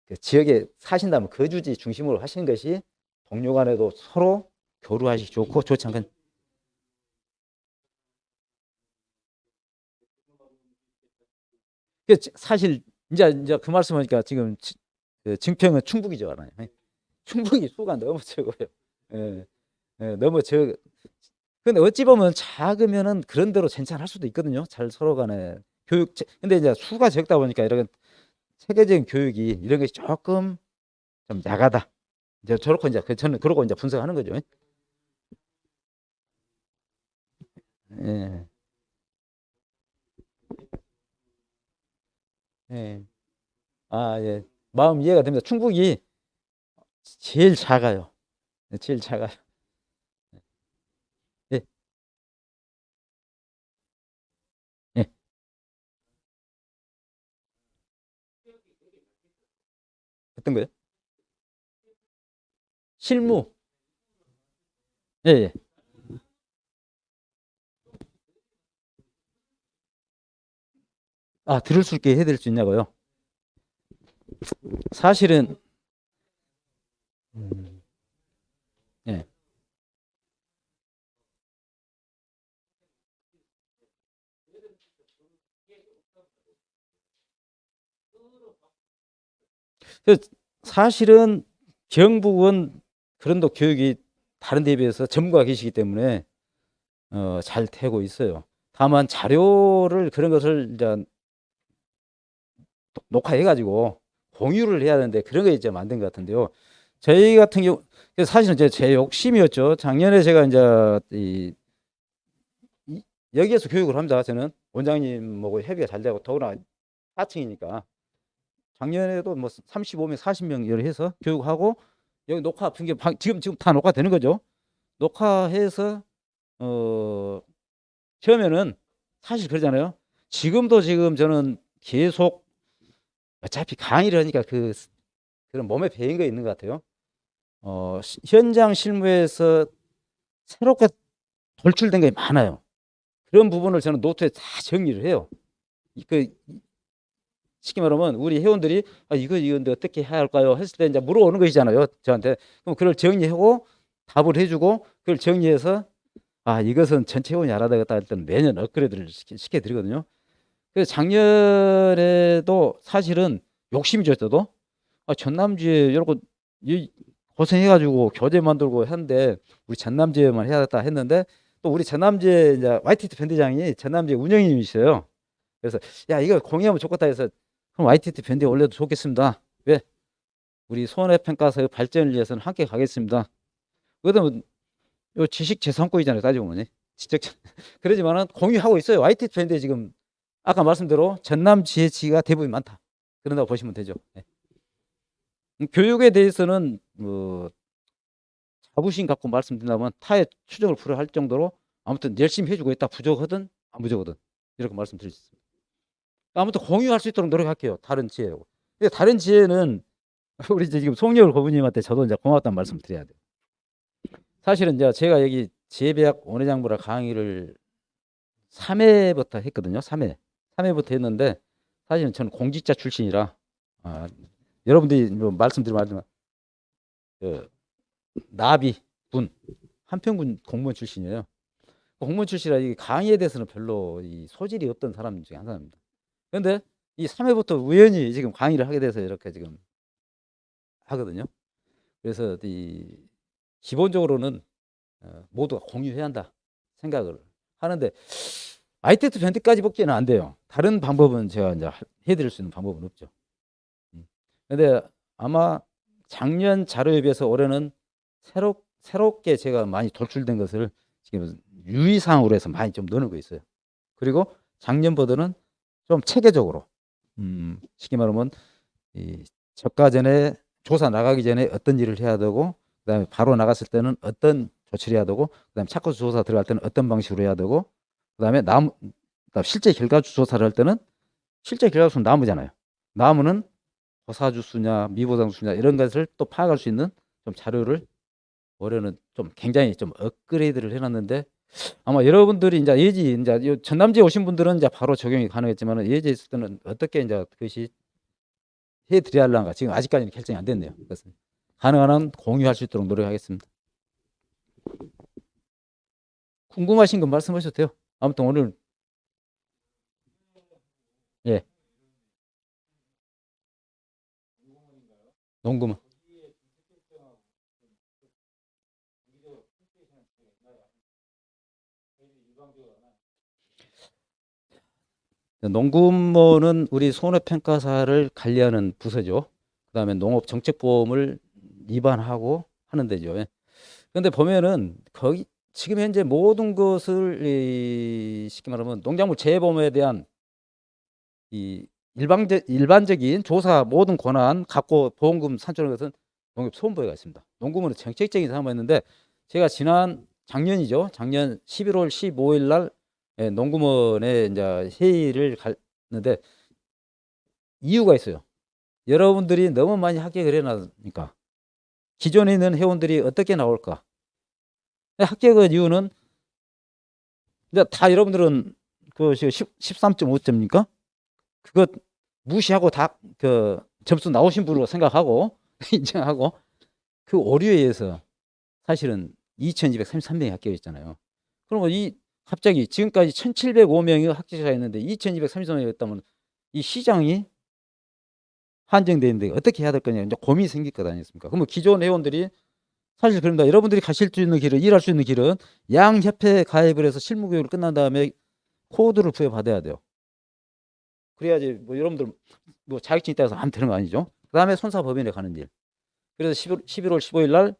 그 지역에 사신다면 거주지 중심으로 하시는 것이 동료 간에도 서로 교류하시기 좋고 좋지 않겠. 사실 이제 그 말씀하니까 지금 그 증평은 충북이죠, 않아요. 충북이 수가 너무 적어요. 예, 너무 적. 근데 어찌 보면 작으면은 그런 대로 젠찬할 수도 있거든요. 잘 서로 간에 교육. 근데 이제 수가 적다 보니까 이런 체계적인 교육이 이런 것이 조금 좀 야하다. 이제 저렇게 이제 저는 그러고 이제 분석하는 거죠. 예. 예. 아, 예. 마음 이해가 됩니다. 충북이 제일 작아요. 제일 작아요. 예. 예. 어떤 거요? 실무. 예, 예. 아, 들을 수 있게 해드릴 수 있냐고요? 사실은 음, 예. 그 사실은 경북은 그런 도 교육이 다른 데에 비해서 전문가가 계시기 때문에 잘 되고 있어요. 다만 자료를 그런 것을 이제 녹화해가지고 공유를 해야 되는데 그런 게 이제 만든 것 같은데요. 저희 같은 경우 사실은 이제 제 욕심이었죠. 작년에 제가 이제 여기에서 교육을 합니다. 저는 원장님하고 협의가 잘 되고 더구나 4층이니까 작년에도 뭐 35명, 40명 해서 교육하고 여기 녹화 분계 지금 다 녹화되는 거죠. 녹화해서 처음에는 사실 그러잖아요. 지금도 지금 저는 계속 어차피 강의를 하니까 그런 몸에 배인 거 있는 것 같아요. 현장 실무에서 새롭게 돌출된 게 많아요. 그런 부분을 저는 노트에 다 정리를 해요. 쉽게 말하면 우리 회원들이 이거 어떻게 해야 할까요? 했을 때 이제 물어오는 것이잖아요. 저한테. 그럼 그걸 정리하고 답을 해주고 그걸 정리해서 이것은 전체 회원이 알아야겠다 할 때는 매년 업그레이드를 시켜드리거든요. 그래서 작년에도 사실은 욕심이죠. 저도 전남지에 이러고 고생해가지고 교재 만들고 했는데 우리 전남지에만 해야겠다 했는데 또 우리 전남지에 이제 YTT 밴드장이 전남지 운영님이셔요. 그래서 야 이거 공유하면 좋겠다 해서 그럼 YTT 밴드에 올려도 좋겠습니다. 왜? 우리 손해평가사의 발전을 위해서는 함께 가겠습니다. 그러면 요 지식 재산권이잖아요. 따지고 보면 지적 그러지만은 공유하고 있어요. YTT 밴드에 지금 아까 말씀대로 전남 지혜치가 대부분 많다. 그런다고 보시면 되죠. 네. 교육에 대해서는 자부심 갖고 말씀드린다면 타의 추정을 불허할 정도로 아무튼 열심히 해주고 있다. 부족하든 안 부족하든 이렇게 말씀드릴 수 있습니다. 아무튼 공유할 수 있도록 노력할게요. 다른 지혜하고. 다른 지혜는 우리 지금 송여울 고부님한테 저도 이제 고맙다는 말씀 드려야 돼요. 사실은 이제 제가 여기 지혜대학 원회장부라 강의를 3회부터 했거든요. 3회부터 했는데 사실은 저는 공직자 출신이라 여러분들이 뭐 말씀드리면 알지만 나비 군 한평군 공무원 출신이에요. 공무원 출신이라 이 강의에 대해서는 별로 이 소질이 없던 사람 중에 한 사람입니다. 그런데 이 3회부터 우연히 지금 강의를 하게 돼서 이렇게 지금 하거든요. 그래서 이 기본적으로는 모두가 공유해야 한다 생각을 하는데 ITT 밴드까지 복귀는 안 돼요. 다른 방법은 제가 이제 해드릴 수 있는 방법은 없죠. 근데 아마 작년 자료에 비해서 올해는 새롭게 제가 많이 돌출된 것을 지금 유의사항으로 해서 많이 좀 넣어놓고 있어요. 그리고 작년보다는 좀 체계적으로 쉽게 말하면 이 저가 전에 조사 나가기 전에 어떤 일을 해야 되고 그다음에 바로 나갔을 때는 어떤 조치를 해야 되고 그다음에 착수 조사 들어갈 때는 어떤 방식으로 해야 되고 그다음에 실제 결과주 조사를 할 때는 실제 결과수는 나무잖아요. 나무는 보사주 수냐 미보상 수냐 이런 것을 또 파악할 수 있는 좀 자료를 올해는 좀 굉장히 좀 업그레이드를 해놨는데 아마 여러분들이 이제 요 전남지에 오신 분들은 이제 바로 적용이 가능했지만 예지에 있을 때는 어떻게 이제 그것이 해드려야 할란가 지금 아직까지는 결정이 안 됐네요. 그래서 가능한 한 공유할 수 있도록 노력하겠습니다. 궁금하신 건 말씀하셔도 돼요. 아무튼 오늘 예 농구만 농구모는 우리 손해평가사를 관리하는 부서죠. 그다음에 농업정책보험을 위반하고 하는 데죠. 그런데 보면은 거기 지금 현재 모든 것을 쉽게 말하면 농작물 재해보험에 대한 이 일반적인 조사 모든 권한 갖고 보험금 산출하는 것은 농협소원부에가 있습니다. 농구모는 정책적인 상황이었는데 제가 작년이죠. 작년 11월 15일 날 농구먼에 이제 회의를 갔는데 이유가 있어요. 여러분들이 너무 많이 합격을 해놨으니까 기존에 있는 회원들이 어떻게 나올까? 합격의 이유는 이제 다 여러분들은 그 13.5점입니까? 그거 무시하고 다 그 점수 나오신 분으로 생각하고 인정하고 그 오류에 의해서 사실은 2,233명이 합격했잖아요. 그러면 갑자기 지금까지 1,705명이 합격자가 있는데 2,233명이었다면 이 시장이 한정되어 있는데 어떻게 해야 될 거냐 이제 고민이 생길 거 아니겠습니까? 그러면 기존 회원들이 사실 그럽니다. 여러분들이 가실 수 있는 길은 일할 수 있는 길은 양협회에 가입을 해서 실무 교육을 끝난 다음에 코드를 부여받아야 돼요. 그래야지 뭐 여러분들 뭐 자격증 있다고 해서 하면 되는 거 아니죠. 그 다음에 손사법인에 가는 일. 그래서 11월 15일 날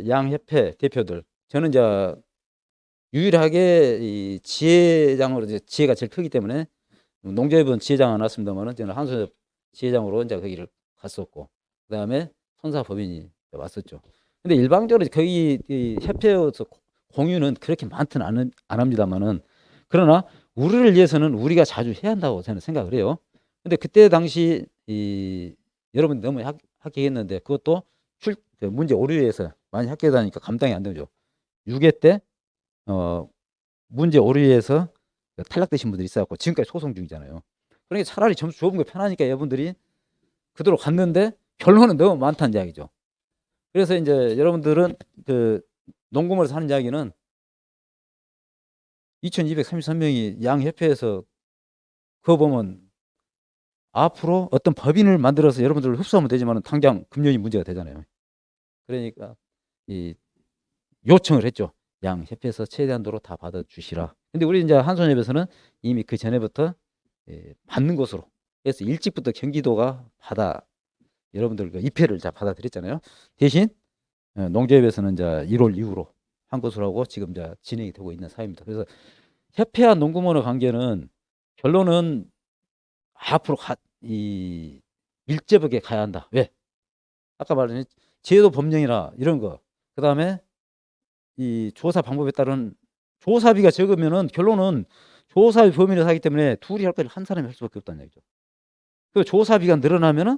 양협회 대표들 저는 이제 유일하게 이 지회장으로 이제 지회가 제일 크기 때문에 농조협은 지회장 안 왔습니다만은 저는 한손협 지회장으로 이제 거기를 갔었고 그 다음에 손사법인이 왔었죠. 근데 일방적으로 거기 이 협회에서 공유는 그렇게 많지는 안 합니다만은 그러나 우리를 위해서는 우리가 자주 해야 한다고 저는 생각을 해요. 근데 그때 당시 여러분 너무 합격했는데 그것도 그 문제 오류에서 많이 합격하니까 감당이 안 되죠. 6회 때 문제 오류에서 탈락되신 분들이 있어갖고 지금까지 소송 중이잖아요. 그러니까 차라리 점수 좁은 거 편하니까 여러분들이 그대로 갔는데 결론은 너무 많다는 이야기죠. 그래서 이제 여러분들은 그 농구몰에서 하는 이야기는 2,233명이 양협회에서 그거 보면 앞으로 어떤 법인을 만들어서 여러분들을 흡수하면 되지만 당장 금년이 문제가 되잖아요. 그러니까 요청을 했죠. 양협회에서 최대한도로 다 받아주시라. 근데 우리 이제 한손협에서는 이미 그 전에부터 받는 것으로 해서 일찍부터 경기도가 여러분들 그 입회를 다 받아들였잖아요. 대신 농조협에서는 이제 1월 이후로 한 것으로 하고 지금 이제 진행이 되고 있는 사입니다. 그래서 협회와 농구먼의 관계는 결론은 앞으로 밀접하게 가야 한다. 왜? 아까 말한 제도 법령이나 이런 거. 그 다음에 이 조사 방법에 따른 조사비가 적으면은 결론은 조사비 범위를 하기 때문에 둘이 할 걸 한 사람이 할 수밖에 없다는 얘기죠. 그 조사비가 늘어나면은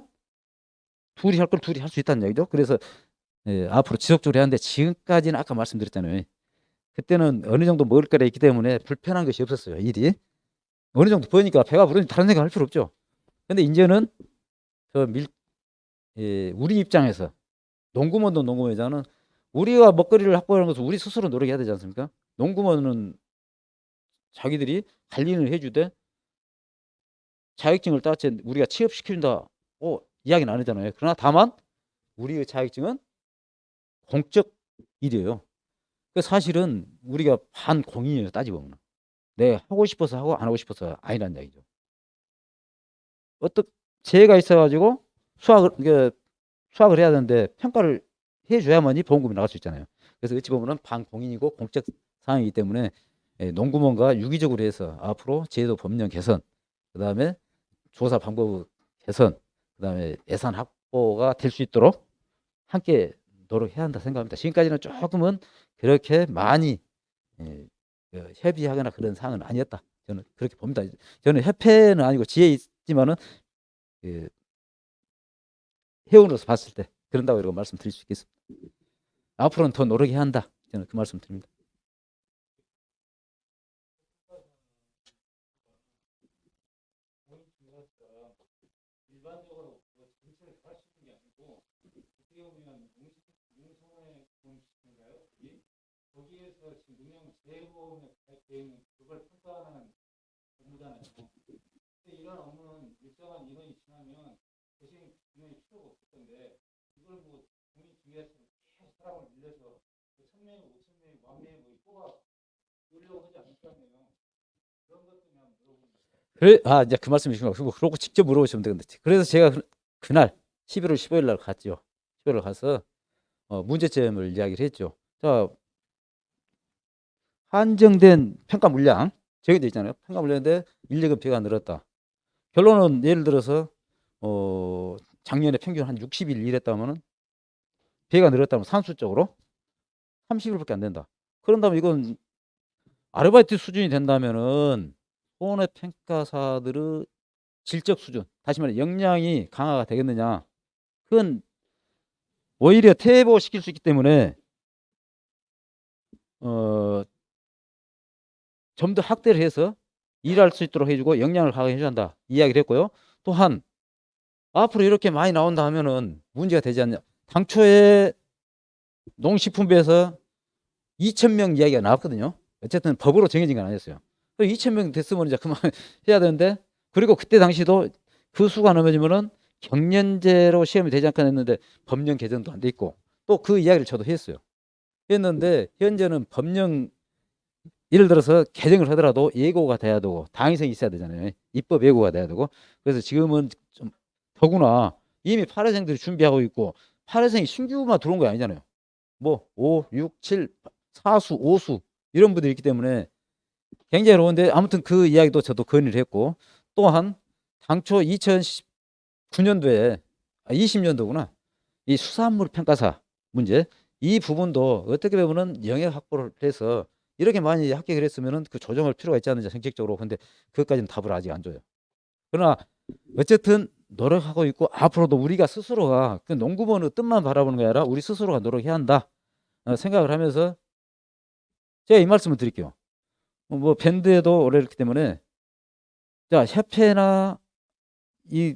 둘이 할 걸 둘이 할 수 있다는 얘기죠. 그래서 앞으로 지속적으로 해야 하는데 지금까지는 아까 말씀드렸잖아요. 그때는 어느 정도 먹을 거라 있기 때문에 불편한 것이 없었어요. 일이 어느 정도 보니까 배가 부르니 다른 생각 할 필요 없죠. 근데 이제는 우리 입장에서 농구먼도 농구먼이잖아요. 우리가 먹거리를 확보하는 것은 우리 스스로 노력해야 되지 않습니까? 농구먼은 자기들이 관리를 해주되 자격증을 땄지 우리가 취업시켜준다 이야기는 안 하잖아요. 그러나 다만 우리의 자격증은 공적 일이에요. 그 사실은 우리가 반공인이에요. 따지보면 내가 하고 싶어서 하고 안 하고 싶어서 아니란 얘기죠. 재해가 있어가지고 수학을 해야 되는데 평가를 해줘야만이 보험금이 나갈 수 있잖아요. 그래서 어찌 보면은 반공인이고 공적 사항이기 때문에 농구먼과 유기적으로 해서 앞으로 제도 법령 개선, 그 다음에 조사 방법 개선, 그 다음에 예산 확보가 될 수 있도록 함께 노력해야 한다 생각합니다. 지금까지는 조금은 그렇게 많이 협의하거나 그런 사항은 아니었다. 저는 그렇게 봅니다. 저는 협회는 아니고 지에 있지만은 회원으로서 봤을 때 그런다고 이렇게 말씀드릴 수 있겠습니다. 앞으로는 더 노력해야 한다. 저는 그 말씀 드립니다. 일반적으로 정책을 가르치는 게 아니고 어떻게 보면 농성의 공식인가요? 거기에서 지금 농협 재보험에 가입되어 있는 그걸 평가하는 업무잖아요. 근데 이런 업무는 일정한 인원이 지나면 대신 인원이 필요가 없을 건데 이걸 뭐 공인 중개에서 계속 사람을 밀려서 1,000명이 5,000명이 10,000명이 뭐 뽑아 올려고 하지 않을 거 아니에요. 그런 것도 그냥 물어보는 거예요. 그래, 이제 그 말씀이시구나. 그러고 직접 물어보시면 되겠는데. 그래서 제가 그날 11월 15일 날 갔죠. 15일 가서 문제점을 이야기를 했죠. 자, 한정된 평가 물량 정해져 있잖아요. 평가 물량인데 인력은 배가 늘었다. 결론은 예를 들어서 작년에 평균 한 60일 일했다면은 배가 늘었다면 산수적으로 30일밖에 안 된다. 그런다면 이건 아르바이트 수준이 된다면은 손해평가사들의 질적 수준, 다시 말해 역량이 강화가 되겠느냐? 그건 오히려 퇴보시킬 수 있기 때문에 좀 더 확대를 해서 일할 수 있도록 해주고 역량을 강화해줘야 한다. 이야기를 했고요. 또한 앞으로 이렇게 많이 나온다 하면은 문제가 되지 않냐. 당초에 농식품부에서 2,000명 이야기가 나왔거든요. 어쨌든 법으로 정해진 건 아니었어요. 2,000명 됐으면 이제 그만 해야 되는데, 그리고 그때 당시도 그 수가 넘어지면은 경년제로 시험이 되지 않겠나 했는데 법령 개정도 안 돼 있고, 또 그 이야기를 저도 했어요. 했는데 현재는 법령, 예를 들어서 개정을 하더라도 예고가 돼야 되고 당위성이 있어야 되잖아요. 입법 예고가 돼야 되고. 그래서 지금은 좀 더구나 이미 8회생들이 준비하고 있고, 8회생이 신규만 들어온 거 아니잖아요. 뭐 5, 6, 7, 4수, 5수 이런 분들이 있기 때문에 굉장히 어려운데, 아무튼 그 이야기도 저도 건의를 했고, 또한 당초 2019년도에 20년도구나, 이 수산물 평가사 문제, 이 부분도 어떻게 보면은 영역 확보를 해서 이렇게 많이 합격을 했으면은 그 조정할 필요가 있지 않느냐 정책적으로. 근데 그것까지는 답을 아직 안 줘요. 그러나 어쨌든 노력하고 있고, 앞으로도 우리가 스스로가 그 농구본의 뜻만 바라보는 게 아니라 우리 스스로가 노력해야 한다 생각을 하면서 제가 이 말씀을 드릴게요. 뭐 밴드에도 오래 했기 때문에, 자, 협회나 이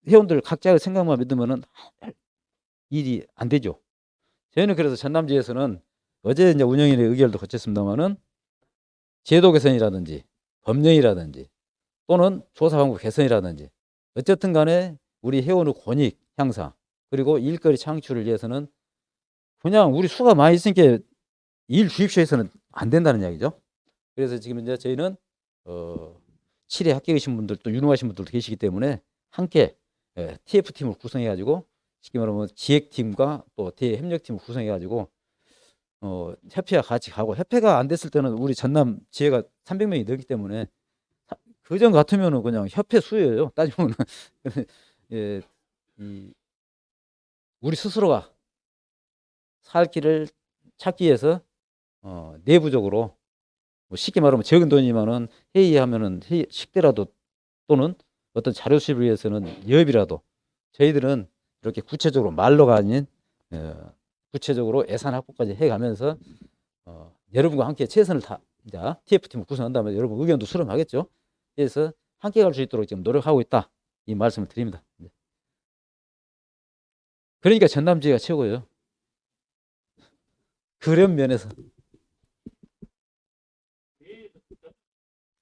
회원들 각자의 생각만 믿으면은 일이 안 되죠. 저희는 그래서 전남지에서는 어제 이제 운영인의 의결도 거쳤습니다만은 제도 개선이라든지 법령이라든지 또는 조사 방법 개선이라든지, 어쨌든 간에 우리 회원의 권익 향상 그리고 일거리 창출을 위해서는 그냥 우리 수가 많이 있으니까 일 주입시오 해서는 안 된다는 이야기죠. 그래서 지금 이제 저희는 7회 합격이신 분들, 또 유능하신 분들도 계시기 때문에 함께 TF팀을 구성해 가지고, 쉽게 말하면 기획팀과 또 대협력팀을 구성해 가지고 협회와 같이 가고, 협회가 안 됐을 때는 우리 전남 지회가 300명이 넘기 때문에 그전 같으면은 그냥 협회 수예요. 따지면은 예, 우리 스스로가 살 길을 찾기 위해서 내부적으로, 뭐 쉽게 말하면 적은 돈이면은 회의하면은 식대라도, 또는 어떤 자료 수집을 위해서는 여비라도 저희들은 이렇게 구체적으로 말로가 아닌 구체적으로 예산 확보까지 해가면서 여러분과 함께 최선을 다 이제 TF팀을 구성한 다음에 여러분 의견도 수렴하겠죠. 그래서 함께 갈 수 있도록 지금 노력하고 있다, 이 말씀을 드립니다. 그러니까 전남지가 최고예요. 그런 면에서.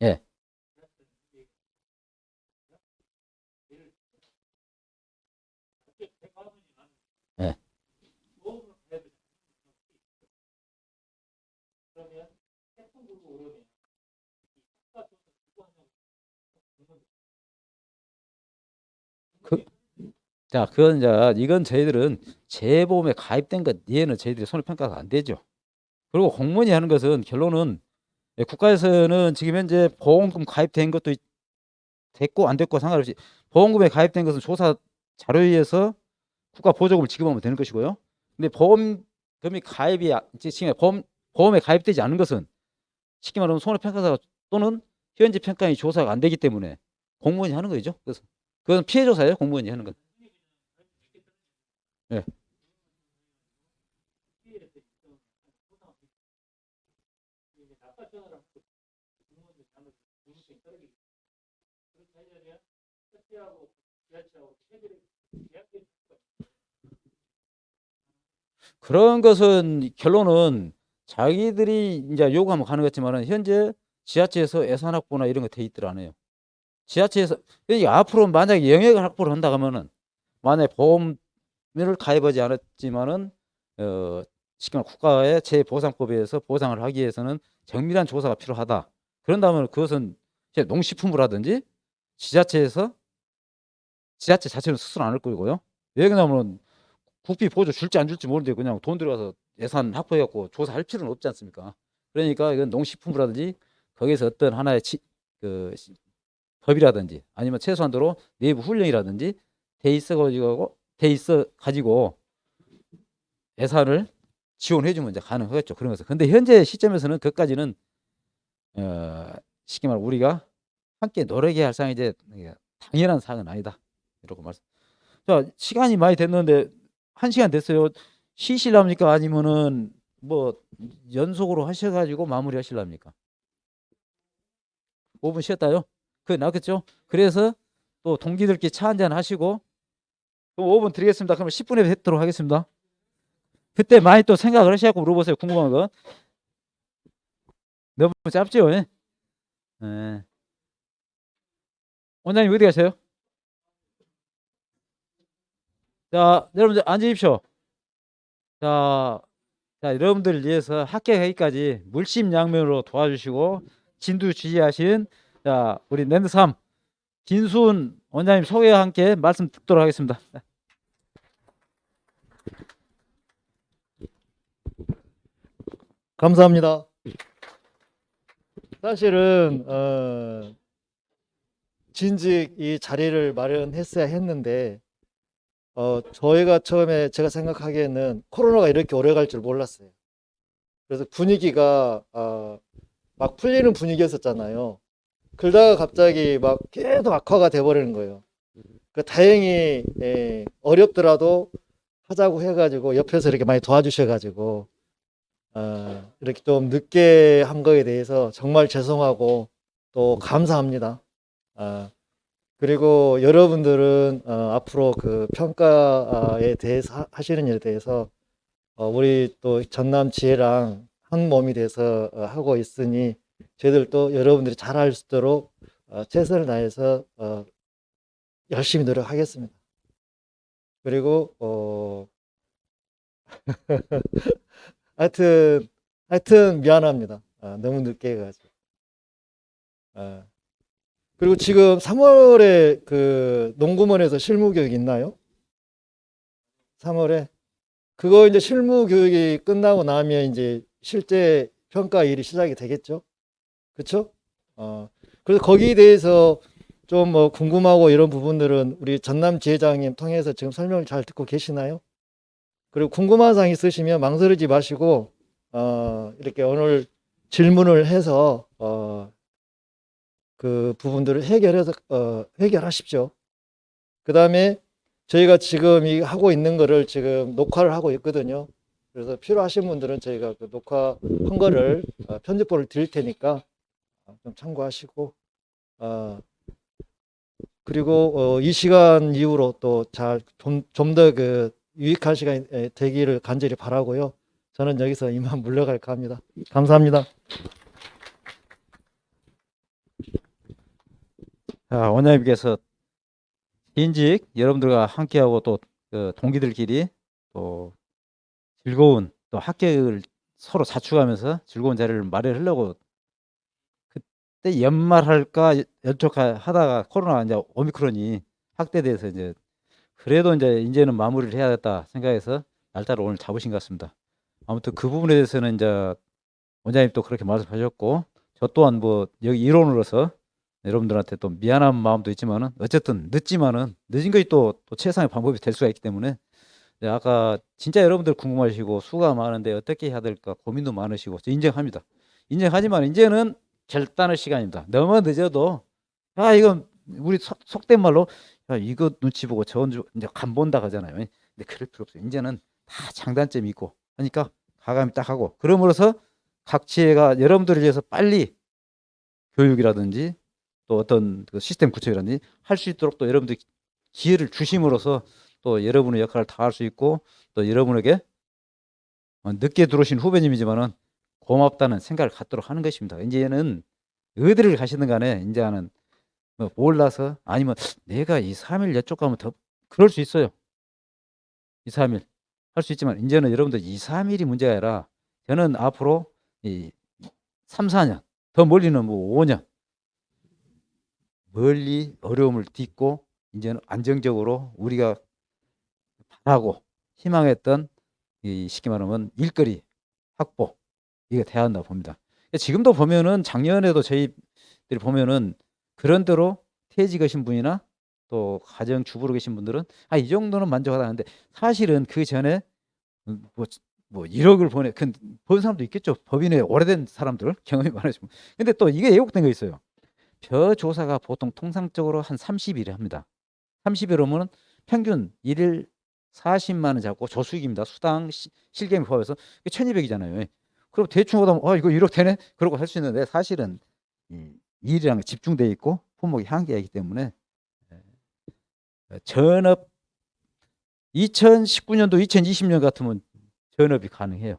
예. 예. 자, 그건 이제 이건 저희들은 재보험에 가입된 것 이외에는 저희들이 손해평가가 안 되죠. 그리고 공무원이 하는 것은 결론은 국가에서는 지금 현재 보험금 가입된 것도 됐고 안 됐고 상관없이 보험금에 가입된 것은 조사 자료에 의해서 국가 보조금을 지급하면 되는 것이고요. 근데 보험금이 가입이 지금 보험에 가입되지 않은 것은 쉽게 말하면 손해평가사가 또는 현재 평가인이 조사가 안 되기 때문에 공무원이 하는 거죠. 그래서 그건 피해 조사예요. 공무원이 하는 건. 예. 그런 것은 결론은 자기들이 이제 요구하면 가능하겠지만은 현재 지자체에서 예산 확보나 이런 거 돼 있들 않아요. 지자체에서 그러니까 앞으로 만약에 영역을 확보를 한다 하면은 만약에 보험을 가입하지 않았지만은 쉽게 말해 국가의 재보상법에 의해서 보상을 하기 위해서는 정밀한 조사가 필요하다. 그런다면 그것은 이제 농식품부라든지 지자체에서 지자체 자체는 스스로 안 할 거고요. 왜 그러냐면 국비 보조 줄지 안 줄지 모르는데 그냥 돈 들어가서 예산 확보해갖고 조사할 필요는 없지 않습니까? 그러니까 이건 농식품부라든지 거기서 어떤 하나의 그 법이라든지 아니면 최소한도로 내부 훈련이라든지 돼 있어 가지고 예산을 지원해주면 이제 가능하겠죠. 그런 것은. 근데 현재 시점에서는 그까지는 쉽게 말해 우리가 함께 노력해야 할 사항이 이제 당연한 사항은 아니다. 이렇게 말씀. 자, 시간이 많이 됐는데 1시간 됐어요. 쉬실랍니까? 아니면은 뭐 연속으로 하셔가지고 마무리 하실랍니까? 5분 쉬었다요? 그게 낫겠죠? 그래서 또 동기들끼리 차 한잔 하시고 또 5분 드리겠습니다. 그러면 10분에 뵙도록 하겠습니다. 그때 많이 또 생각을 하시고 물어보세요. 궁금한 거. 너무 짧죠? 예? 예. 원장님 어디 가세요? 자, 여러분들 앉으십시오. 자, 여러분들을 위해서 합격하기까지 물심양면으로 도와주시고 진두지휘하신 우리 랜드3 김수훈 원장님 소개와 함께 말씀 듣도록 하겠습니다. 감사합니다. 사실은 진즉 이 자리를 마련했어야 했는데 저희가 처음에 제가 생각하기에는 코로나가 이렇게 오래 갈 줄 몰랐어요. 그래서 분위기가 막 풀리는 분위기였었잖아요. 그러다가 갑자기 막 계속 악화가 돼버리는 거예요. 다행히 어렵더라도 하자고 해가지고 옆에서 이렇게 많이 도와주셔가지고 이렇게 좀 늦게 한 거에 대해서 정말 죄송하고 또 감사합니다. 그리고 여러분들은 앞으로 그 평가에 대해서 하시는 일에 대해서 우리 또 전남 지혜랑 한 몸이 돼서 하고 있으니 저희들도 여러분들이 잘할 수 있도록 최선을 다해서 열심히 노력하겠습니다. 그리고 하여튼 미안합니다. 너무 늦게 해가지고. 그리고 지금 3월에 그 농구먼에서 실무 교육 있나요? 3월에 그거 이제 실무 교육이 끝나고 나면 이제 실제 평가 일이 시작이 되겠죠? 그렇죠? 그래서 거기에 대해서 좀 뭐 궁금하고 이런 부분들은 우리 전남 지회장님 통해서 지금 설명을 잘 듣고 계시나요? 그리고 궁금한 사항 있으시면 망설이지 마시고 이렇게 오늘 질문을 해서 그 부분들을 해결하십시오. 그 다음에 저희가 지금 하고 있는 거를 지금 녹화를 하고 있거든요. 그래서 필요하신 분들은 저희가 그 녹화한 거를 편집본을 드릴 테니까 좀 참고하시고 그리고 이 시간 이후로 또 좀 더 그 유익한 시간이 되기를 간절히 바라고요. 저는 여기서 이만 물러갈까 합니다. 감사합니다. 원장님께서 인직 여러분들과 함께하고 또 동기들끼리 또 즐거운 또 합격을 서로 자축하면서 즐거운 자리를 마련하려고 그때 연말할까 연초하다가 코로나 이제 오미크론이 확대돼서 이제 그래도 이제는 마무리를 해야겠다 생각해서 날짜를 오늘 잡으신 것 같습니다. 아무튼 그 부분에 대해서는 이제 원장님 또 그렇게 말씀하셨고 저 또한 뭐 여기 일원으로서 여러분들한테 또 미안한 마음도 있지만은 어쨌든 늦지만은 늦은 것이 또 최상의 방법이 될 수가 있기 때문에 아까 진짜 여러분들 궁금하시고 수가 많은데 어떻게 해야 될까 고민도 많으시고 인정합니다. 인정하지만 이제는 결단의 시간입니다. 너무 늦어도 이건 우리 속된 말로 이거 눈치 보고 저건 이제 간 본다 하잖아요. 근데 그럴 필요 없어요. 이제는 다 장단점이 있고 하니까 가감이 딱 하고 그럼으로써 각 지회가 여러분들을 위해서 빨리 교육이라든지 또 어떤 그 시스템 구축이라든지 할 수 있도록 또 여러분들 기회를 주심으로써 또 여러분의 역할을 다할 수 있고 또 여러분에게 늦게 들어오신 후배님이지만은 고맙다는 생각을 갖도록 하는 것입니다. 이제는 어디를 가시든 간에 이제는 뭐 몰라서 아니면 내가 2, 3일 여쪽 가면 더 그럴 수 있어요. 2, 3일 할 수 있지만 이제는 여러분들 2, 3일이 문제가 아니라 저는 앞으로 이 3, 4년 더 멀리는 뭐 5년 멀리 어려움을 딛고 이제는 안정적으로 우리가 바라고 희망했던 이 쉽게 말하면 일거리 확보 이게 돼야 한다고 봅니다. 지금도 보면은 작년에도 저희들이 보면은 그런 대로 퇴직하신 분이나 또 가정 주부로 계신 분들은 이 정도는 만족하다는데 사실은 그 전에 뭐 1억을 번 사람도 있겠죠. 법인에 오래된 사람들 경험이 많으시면. 근데 또 이게 왜곡된 거 있어요. 벼 조사가 보통 통상적으로 한 30일 합니다. 30일 오면 평균 일일 40만 원 잡고 저수익입니다. 수당 실개미 포함해서 1200이잖아요. 그럼 대충 하다 보면 이거 1억 되네? 그러고 할 수 있는데 사실은 이 일이랑 집중돼 있고 품목이 한계이기 때문에 전업 2019년도 2020년 같으면 전업이 가능해요.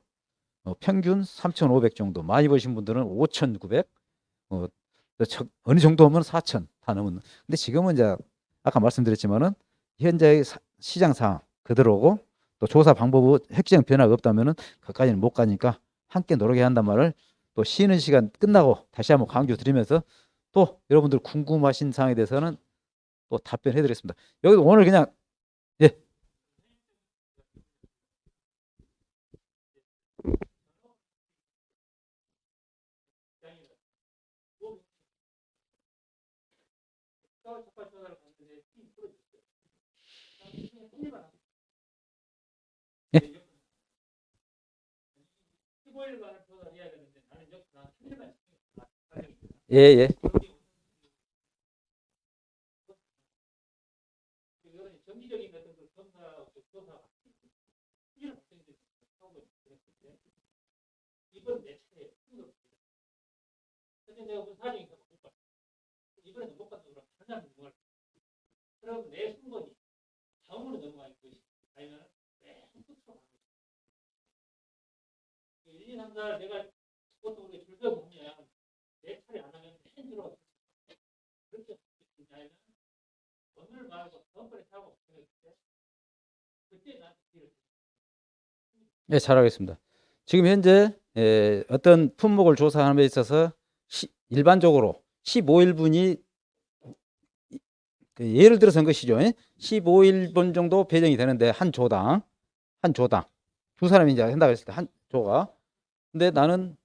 평균 3,500 정도 많이 버신 분들은 5,900 어느 정도 하면 4,000 다 넘는. 근데 지금은 이제 아까 말씀드렸지만은 현재의 시장 상황 그대로고 또 조사 방법의 핵심 변화가 없다면은 그까지는 못 가니까 함께 노력해야 한단 말을 또 쉬는 시간 끝나고 다시 한번 강조 드리면서 또 여러분들 궁금하신 사항에 대해서는 또 답변해 드리겠습니다. 여기 오늘 그냥 예. 예, 예. 네, 잘하겠습니다. 지금 현재 어떤 품목을 조사하는 데 있어서 일반적으로 15일분이 예를 들어서 한 것이죠. 15일분 정도 배정이 되는데 한 조당 두 사람이 이제 한다고 했을 때 한 조가. 근데 나는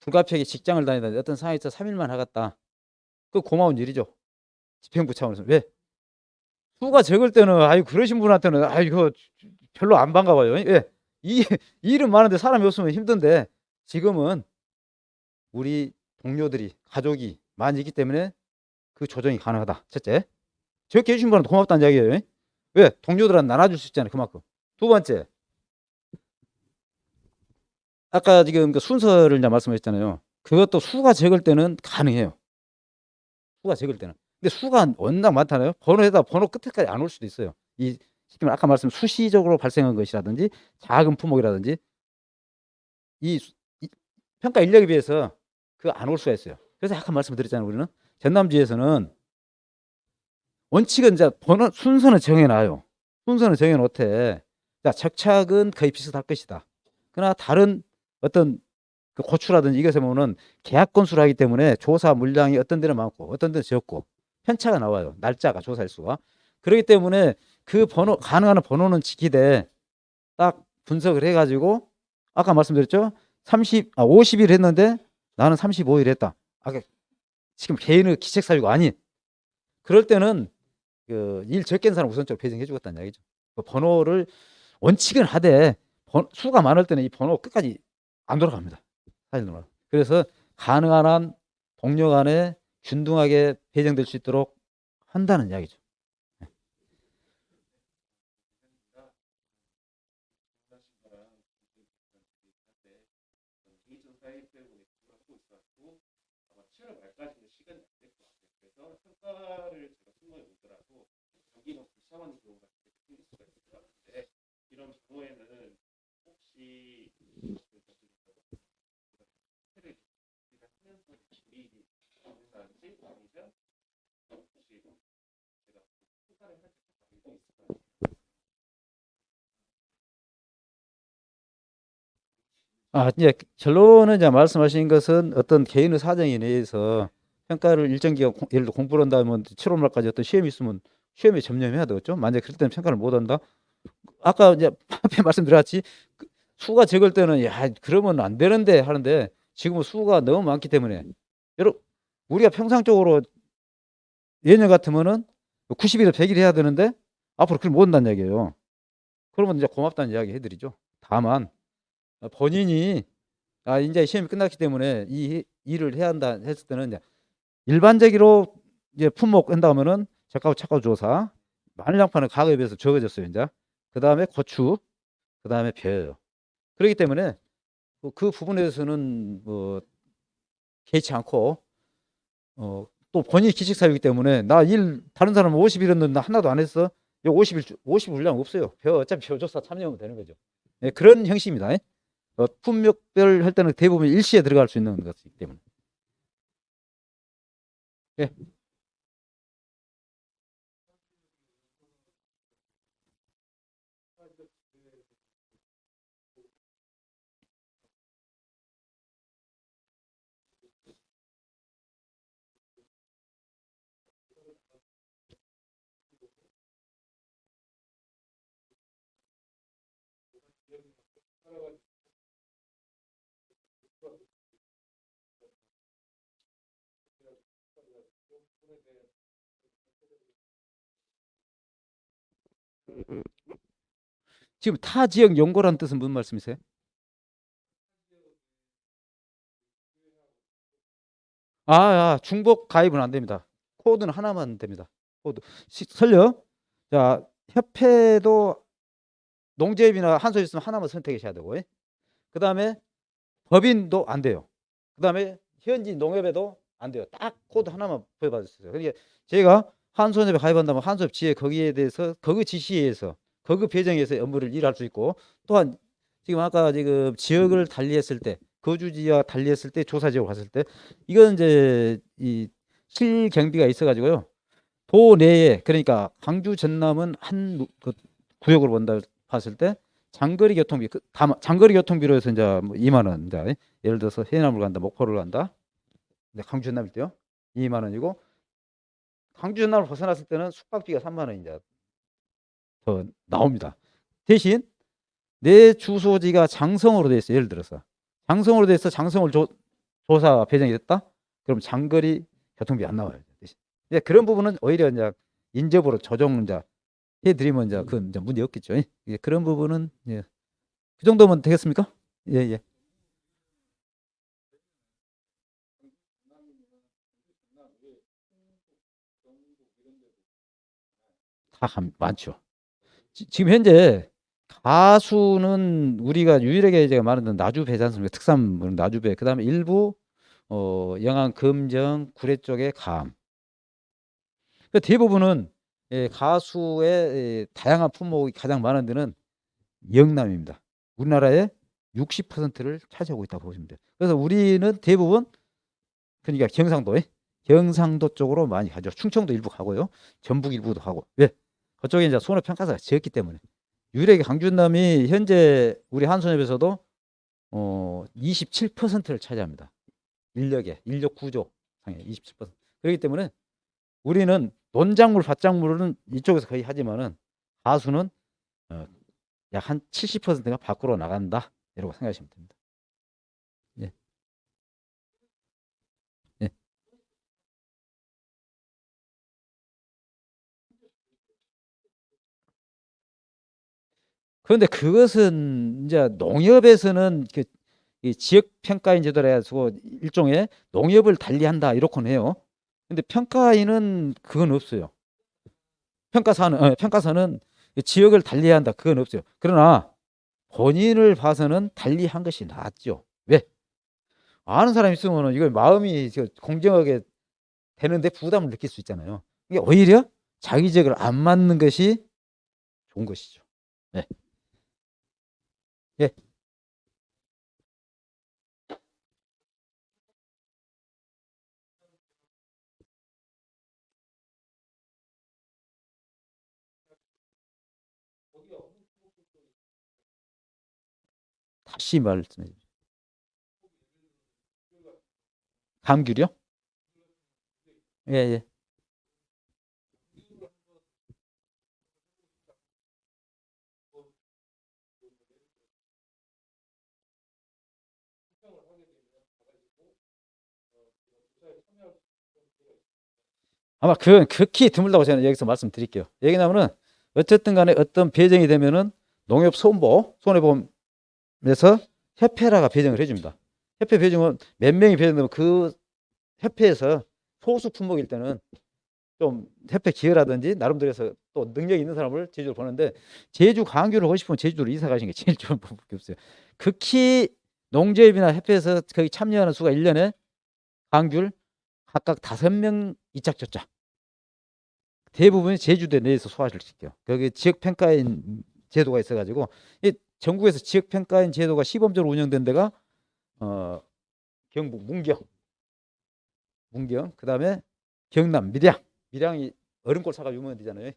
불가피하게 직장을 다니는데 어떤 상황에서 3일만 하겠다. 그 고마운 일이죠. 집행부 차원에서. 왜? 수가 적을 때는 그러신 분한테는 이거 별로 안 반가워요. 왜? 이 일은 많은데 사람이 없으면 힘든데 지금은 우리 동료들이 가족이 많이 있기 때문에 그 조정이 가능하다. 첫째. 적게 해주신 분한테 고맙다는 이야기예요. 왜? 동료들한테 나눠줄 수 있잖아요. 그만큼. 두 번째. 아까 지금 그 순서를 이제 말씀하셨잖아요. 그것도 수가 적을 때는 가능해요. 수가 적을 때는. 근데 수가 워낙 많잖아요. 번호에다 번호 끝에까지 안 올 수도 있어요. 이 아까 말씀 수시적으로 발생한 것이라든지 작은 품목이라든지 이 평가 인력에 비해서 그 안 올 수가 있어요. 그래서 아까 말씀드렸잖아요. 우리는 전남지에서는 원칙은 이제 번호 순서는 정해놔요. 순서는 정해놓되 자 적착은 거의 비슷할 것이다. 그러나 다른 어떤 그 고추라든지 이것에 보면은 계약 건수를 하기 때문에 조사 물량이 어떤 데는 많고 어떤 데는 적고 편차가 나와요. 날짜가 조사 일수가. 그렇기 때문에 그 번호 가능한 번호는 지키되 딱 분석을 해가지고 아까 말씀드렸죠. 50일 했는데 나는 35일 했다. 지금 개인의 기책 사유가 아닌. 그럴 때는 그 일 적게 한 사람 우선적으로 배정해 주겠다는 이야기죠. 그 번호를 원칙은 하되 수가 많을 때는 이 번호 끝까지 안 돌아갑니다. 사실 돌아. 그래서 가능한 한 동료 간에 균등하게 배정될 수 있도록 한다는 이야기죠. 이제 결론은 이제 말씀하신 것은 어떤 개인의 사정에 의해서 평가를 일정 기간 예를 들어 공부를 한다면 7월 말까지 어떤 시험이 있으면 시험에 전념해야 되겠죠. 만약 그럴 때는 평가를 못 한다. 아까 이제 앞에 말씀드렸지 수가 적을 때는 야 그러면 안 되는데 하는데 지금은 수가 너무 많기 때문에 여러분 우리가 평상적으로 예년 같으면은 90일에 100일 해야 되는데 앞으로 그걸 못 한다는 얘기예요. 그러면 이제 고맙다는 이야기 해드리죠. 다만 본인이 이제 시험이 끝났기 때문에 이 일을 해야 한다 했을 때는 이제 일반적으로 이제 품목 한다 하면은 작가고 착가고 조사 마늘 양파는 과거에 비해서 적어졌어요. 이제 그 다음에 고추 그 다음에 벼예요. 그렇기 때문에 그 부분에 대해서는 뭐 개의치 않고 또 본인이 기식사유이기 때문에 나 일 다른 사람은 50일 했는데 나 하나도 안 했어. 이 50 분량 없어요. 어차피 벼조사 참여하면 되는 거죠. 네, 그런 형식입니다. 품목별 할 때는 대부분 일시에 들어갈 수 있는 것이기 때문에. 예. 지금 타 지역 연고란 뜻은 무슨 말씀이세요? 중복 가입은 안 됩니다. 코드는 하나만 됩니다. 코드. 설령 자 협회도 농지협이나 한소 있으면 하나만 선택하셔야 되고, 그 다음에 법인도 안 돼요. 그 다음에 현지 농협에도 안 돼요. 딱 코드 하나만 부여받을 수 있어요. 그러니까 제가 한소협에 가입한다면 한소협 지에 거기에 대해서 거기 지시에 의해서 거기 배정에서 업무를 일할 수 있고, 또한 지금 아까 지금 지역을 달리했을 때 거주지와 달리했을 때 조사 지역을 갔을 때 이건 이제 이 실경비가 있어가지고요. 도 내에 그러니까 광주 전남은 한그 구역으로 본다 봤을 때 장거리 교통비 장거리 교통비로 해서 이제 뭐 2만 원 이제 예를 들어서 해남을 간다 목포를 간다 근데 광주 전남일 때요 2만 원이고 광주 전남을 벗어났을 때는 숙박비가 3만 원 이제 더 나옵니다. 대신 내 주소지가 장성으로 돼 있어. 예를 들어서 장성으로 돼 있어 장성을 조사 배정이 됐다. 그럼 장거리 교통비 안 나와요. 대신 이제 그런 부분은 오히려 이제 인접으로 조정 이제 해드리면 이제 그건 이제 문제 없겠죠. 예, 그런 부분은 예. 그 정도면 되겠습니까? 예, 예. 많죠. 지금 현재 가수는 우리가 유일하게 제가 말하는 나주배 잖습니까? 특산 나주배. 그다음에 일부 영암 금정 구례 쪽의 감. 그 대부분은 가수의 다양한 품목이 가장 많은 데는 영남입니다. 우리나라의 60%를 차지하고 있다고 보시면 돼요. 그래서 우리는 대부분 그러니까 경상도 쪽으로 많이 가죠. 충청도 일부 가고요. 전북 일부도 가고. 왜? 그쪽에 이제 손해 평가사가 적기 때문에. 유일하게 강준남이 현재 우리 한손협에서도 27%를 차지합니다. 인력 구조 상에 27%. 그렇기 때문에 우리는 논작물, 밭작물은 이쪽에서 거의 하지만은 가수는 약 한 70%가 밖으로 나간다. 이라고 생각하시면 됩니다. 예. 예. 그런데 그것은 이제 농협에서는 이 지역 평가인 제도라 해가지고 일종의 농협을 달리한다 이렇게는 해요. 근데 평가인은 그건 없어요. 평가사는 지역을 달리한다 그건 없어요. 그러나 본인을 봐서는 달리한 것이 낫죠. 왜? 아는 사람이 있으면 이걸 마음이 공정하게 되는데 부담을 느낄 수 있잖아요. 이게 오히려 자기 지역을 안 맞는 것이 좋은 것이죠. 네. 예. 다시 말씀해 주세요. 감귤이요? 예, 예. 아마 그건 극히 드물다고 저는 여기서 말씀드릴게요. 왜냐하면은 어쨌든 간에 어떤 배정이 되면은 농협손보, 손해보험에서 협회라가 배정을 해줍니다. 협회 배정은 몇 명이 배정되면 그 협회에서 소수 품목일 때는 좀 협회 기여라든지 나름대로 해서 또 능력 있는 사람을 제주로 보는데 제주 광교를 하고 싶으면 제주도로 이사 가시는 게 제일 좋은 방법이 없어요. 극히 농조협이나 협회에서 거기 참여하는 수가 1년에 광귤 각각 5명 이착저착. 대부분이 제주도 내에서 소화를 시켜요. 거기 지역 평가인 제도가 있어가지고 이 전국에서 지역 평가인 제도가 시범적으로 운영된 데가 경북 문경, 그다음에 경남 밀양이 얼음골 사가 유명한 데잖아요.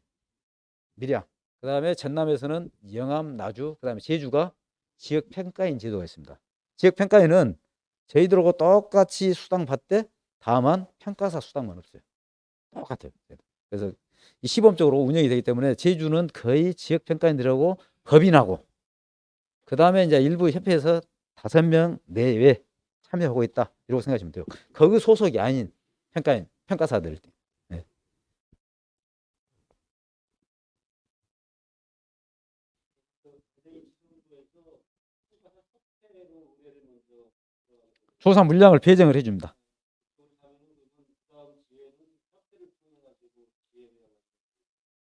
밀양. 그다음에 전남에서는 영암, 나주, 그다음에 제주가 지역 평가인 제도가 있습니다. 지역 평가인은 저희들하고 똑같이 수당 받되 다만 평가사 수당만 없어요. 똑같아요. 그래서 이 시범적으로 운영이 되기 때문에 제주는 거의 지역 평가인들하고 법인하고 그다음에 이제 일부 협회에서 5명 내외 참여하고 있다 이렇게 생각하시면 돼요. 거기 소속이 아닌 평가사들. 네. 조사 물량을 배정을 해줍니다.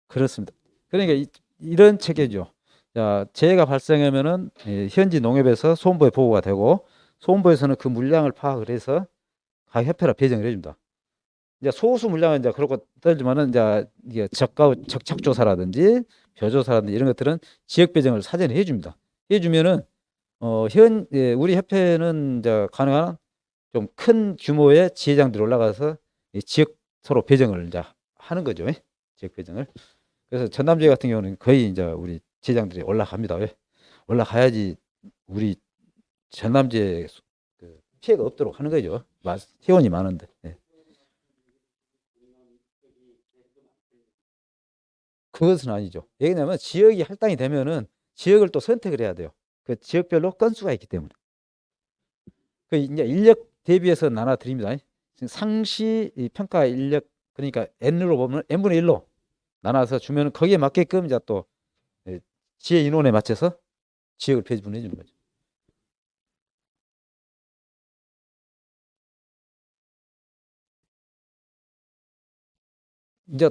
그렇습니다. 그러니까 이런 체계죠. 자, 재해가 발생하면은 현지 농협에서 소음부에 보고가 되고 소음부에서는 그 물량을 파악을 해서 각 협회라 배정을 해줍니다. 이제 소수 물량은 이제 그렇고 떨지만은 이제 이게 적착 조사라든지 벼 조사라든지 이런 것들은 지역 배정을 사전에 해줍니다. 해주면은 우리 협회는 이제 가능한 좀 큰 규모의 지회장들이 올라가서 이 지역 서로 배정을 이제 하는 거죠. 지역 배정을. 그래서 전남지회 같은 경우는 거의 이제 우리 지회장들이 올라갑니다. 왜? 올라가야지 우리 전남지회 그 피해가 없도록 하는 거죠. 회원이 많은데. 예. 그것은 아니죠. 왜냐하면 지역이 할당이 되면은 지역을 또 선택을 해야 돼요. 그 지역별로 건수가 있기 때문에. 그 이제 인력 대비해서 나눠 드립니다. 상시 평가 인력 그러니까 N으로 보면 N분의 1로 나눠서 주면 거기에 맞게끔 이제 또 지혜 인원에 맞춰서 지역을 배분해 주는 거죠. 이제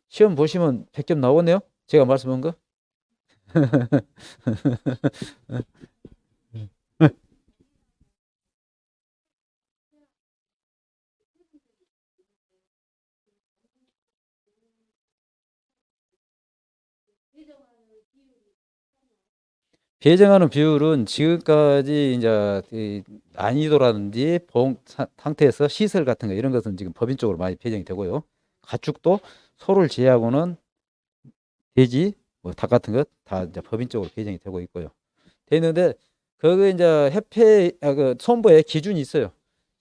시험 보시면 100점 나오네요. 제가 말씀한 거. 배정하는 비율은 지금까지 이제 이 난이도라든지 보험 상태에서 시설 같은 거 이런 것은 지금 법인적으로 많이 배정이 되고요. 가축도 소를 제외하고는 돼지, 뭐 닭 같은 것 다 이제 법인적으로 배정이 되고 있고요. 되는데 그거 이제 협회 그 손보에 기준이 있어요.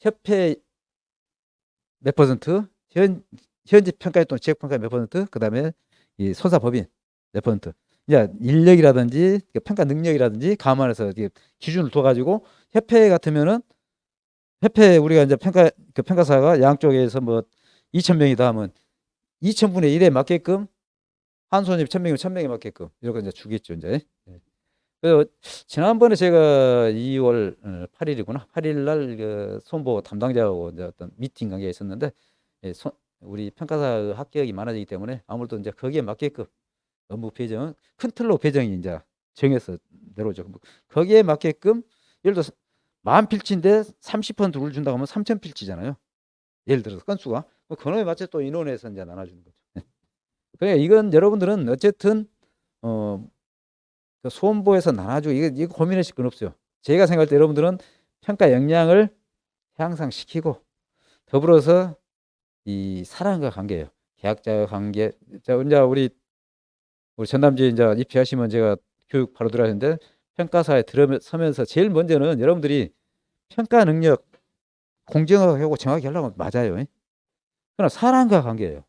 협회 몇 퍼센트, 현지 평가에 또는 지역 평가에 몇 퍼센트, 그다음에 이 소사법인 몇 퍼센트. 이제 인력이라든지 평가 능력이라든지 감안해서 기준을 둬가지고 협회 같으면은 협회 우리가 이제 평가사가 양쪽에서 뭐 2,000명이다 하면 2,000분의 1에 맞게끔 한 손님 1,000명이면 1,000명에 맞게끔 이렇게 이제 주겠죠 이제. 그래서 지난번에 제가 2월 8일이구나 8일 날그 손보 담당자하고 이제 어떤 미팅 관계가 있었는데 우리 평가사 합격이 많아지기 때문에 아무래도 이제 거기에 맞게끔 업무 배정 큰 틀로 배정이 이제 정해서 내려오죠. 거기에 맞게끔 예를 들어서 10,000필지인데 30% 룰 준다고 하면 3,000필지잖아요. 예를 들어서 건수가 그놈에 맞춰 또 인원에서 이제 나눠주는 거죠. 그러니까 이건 여러분들은 어쨌든 그 소음보에서 나눠주고 이거 고민하실 건 없어요. 제가 생각할 때 여러분들은 평가 역량을 향상시키고 더불어서 이 사람과 관계예요. 계약자와 관계. 자, 이제 우리 전남지에 이제 입회하시면 제가 교육 바로 들어가는데 평가사에 들어서면서 제일 먼저는 여러분들이 평가 능력 공정하고 정확히 하려면 맞아요. 그러나 사람과 관계예요.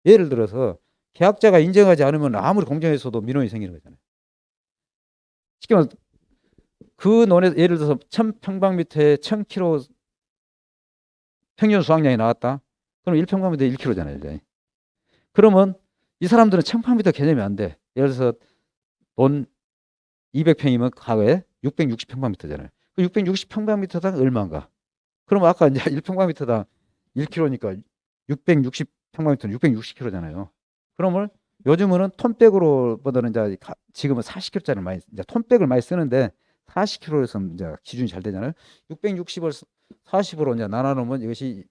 예를 들어서 계약자가 인정하지 않으면 아무리 공정했어도 민원이 생기는 거잖아요. 쉽게 말해서 그 논에 예를 들어서 1000평방미터에 1000kg 평균 수확량이 나왔다. 그럼 1평방미터에 1kg잖아요. 그러면 이 사람들은 1000평방미터 개념이 안 돼. 예를 들어서 돈 200평이면 과거에 660평방미터잖아요. 그 660평방미터당 얼마인가? 그럼 아까 이제 1평방미터당 1kg니까 660평방미터는 660kg잖아요. 그러면 요즘은 톤백으로보다는 이제 지금은 40kg짜리 많이 이제 톤백을 많이 쓰는데 40kg에서 이제 기준이 잘 되잖아요. 660을 40으로 이제 나눠 놓으면 이것이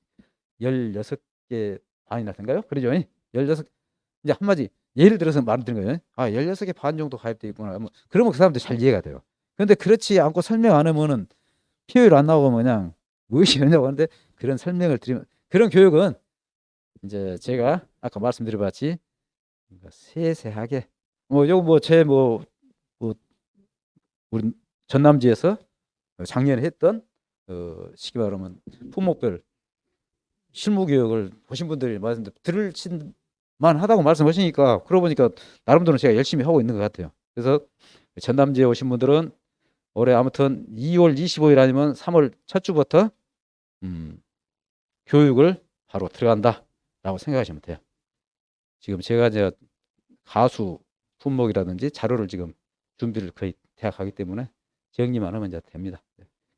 16개 반이나 된가요? 그러죠? 16 이제 한마디 예를 들어서 말드린 거예요. 아, 16개 반 정도 가입돼 있구나. 뭐 그러면 그 사람들 잘 이해가 돼요. 그런데 그렇지 않고 설명 안 하면은 PO율 안 나오고 그냥 무엇이 되냐고 하는데 그런 설명을 드리면 그런 교육은 이제 제가 아까 말씀드려봤지 세세하게 뭐 요거 뭐 우리 전남지에서 작년에 했던 쉽게 말하면 품목별 실무 교육을 보신 분들이 들으신 만 하다고 말씀하시니까 그러고 보니까 나름대로 제가 열심히 하고 있는 것 같아요. 그래서 전남지에 오신 분들은 올해 아무튼 2월 25일 아니면 3월 첫 주부터 교육을 바로 들어간다라고 생각하시면 돼요. 지금 제가 이제 가수 품목이라든지 자료를 지금 준비를 거의 대학하기 때문에 정리만 하면 이제 됩니다.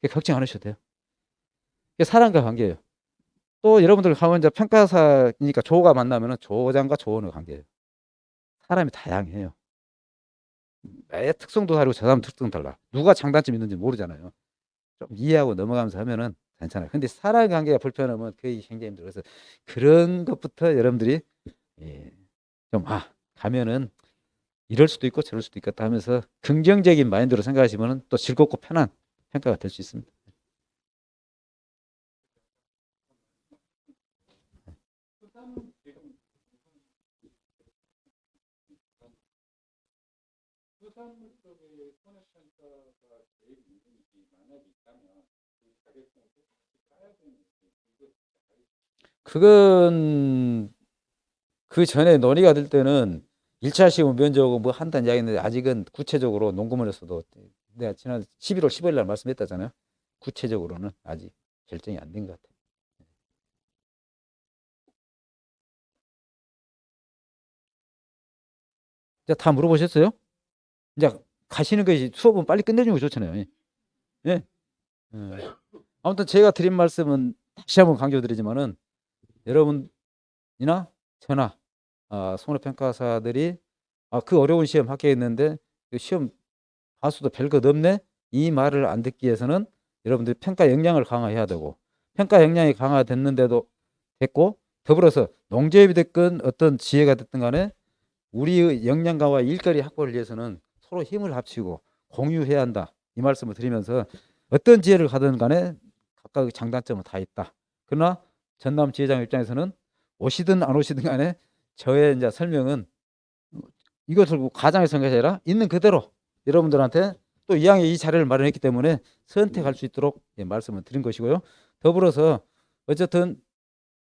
걱정 안 하셔도 돼요. 이게 사람과 관계예요. 또 여러분들 가면 이제 평가사니까 조가 만나면은 조장과 조원의 관계예요. 사람이 다양해요. 매 특성도 다르고 저 사람 특성 달라. 누가 장단점 있는지 모르잖아요. 좀 이해하고 넘어가면서 하면은 괜찮아요. 근데 사람 관계가 불편하면 거의 굉장히 힘들어요. 그래서 그런 것부터 여러분들이 좀 가면은 이럴 수도 있고 저럴 수도 있겠다 하면서 긍정적인 마인드로 생각하시면 또 즐겁고 편한 평가가 될 수 있습니다. 그건 그 전에 논의가 될 때는 1차 시험 면접하고 뭐 한다는 이야기인데 아직은 구체적으로 농구문에서도 내가 지난 11월 15일 날 말씀했다잖아요. 구체적으로는 아직 결정이 안 된 것 같아요. 이제 다 물어보셨어요? 이제 가시는 것이 수업은 빨리 끝내주는 게 좋잖아요. 예. 아무튼 제가 드린 말씀은 다시 한번 강조드리지만은 여러분이나 저나 손해평가사들이 그 어려운 시험 합격했는데 그 시험 봐서도 별것 없네 이 말을 안 듣기 위해서는 여러분들이 평가 역량을 강화해야 되고 평가 역량이 강화됐는데도 됐고 더불어서 농지업이 됐건 어떤 지혜가 됐든 간에 우리의 역량 강화 일거리 확보를 위해서는 서로 힘을 합치고 공유해야 한다 이 말씀을 드리면서 어떤 지혜를 가든 간에 각각의 장단점은 다 있다. 그러나 전남 지회장 입장에서는 오시든 안 오시든 간에 저의 이제 설명은 이것을 과장해서 생각이 아니라 있는 그대로 여러분들한테 또 이왕에 이 자료를 마련했기 때문에 선택할 수 있도록 말씀을 드린 것이고요. 더불어서 어쨌든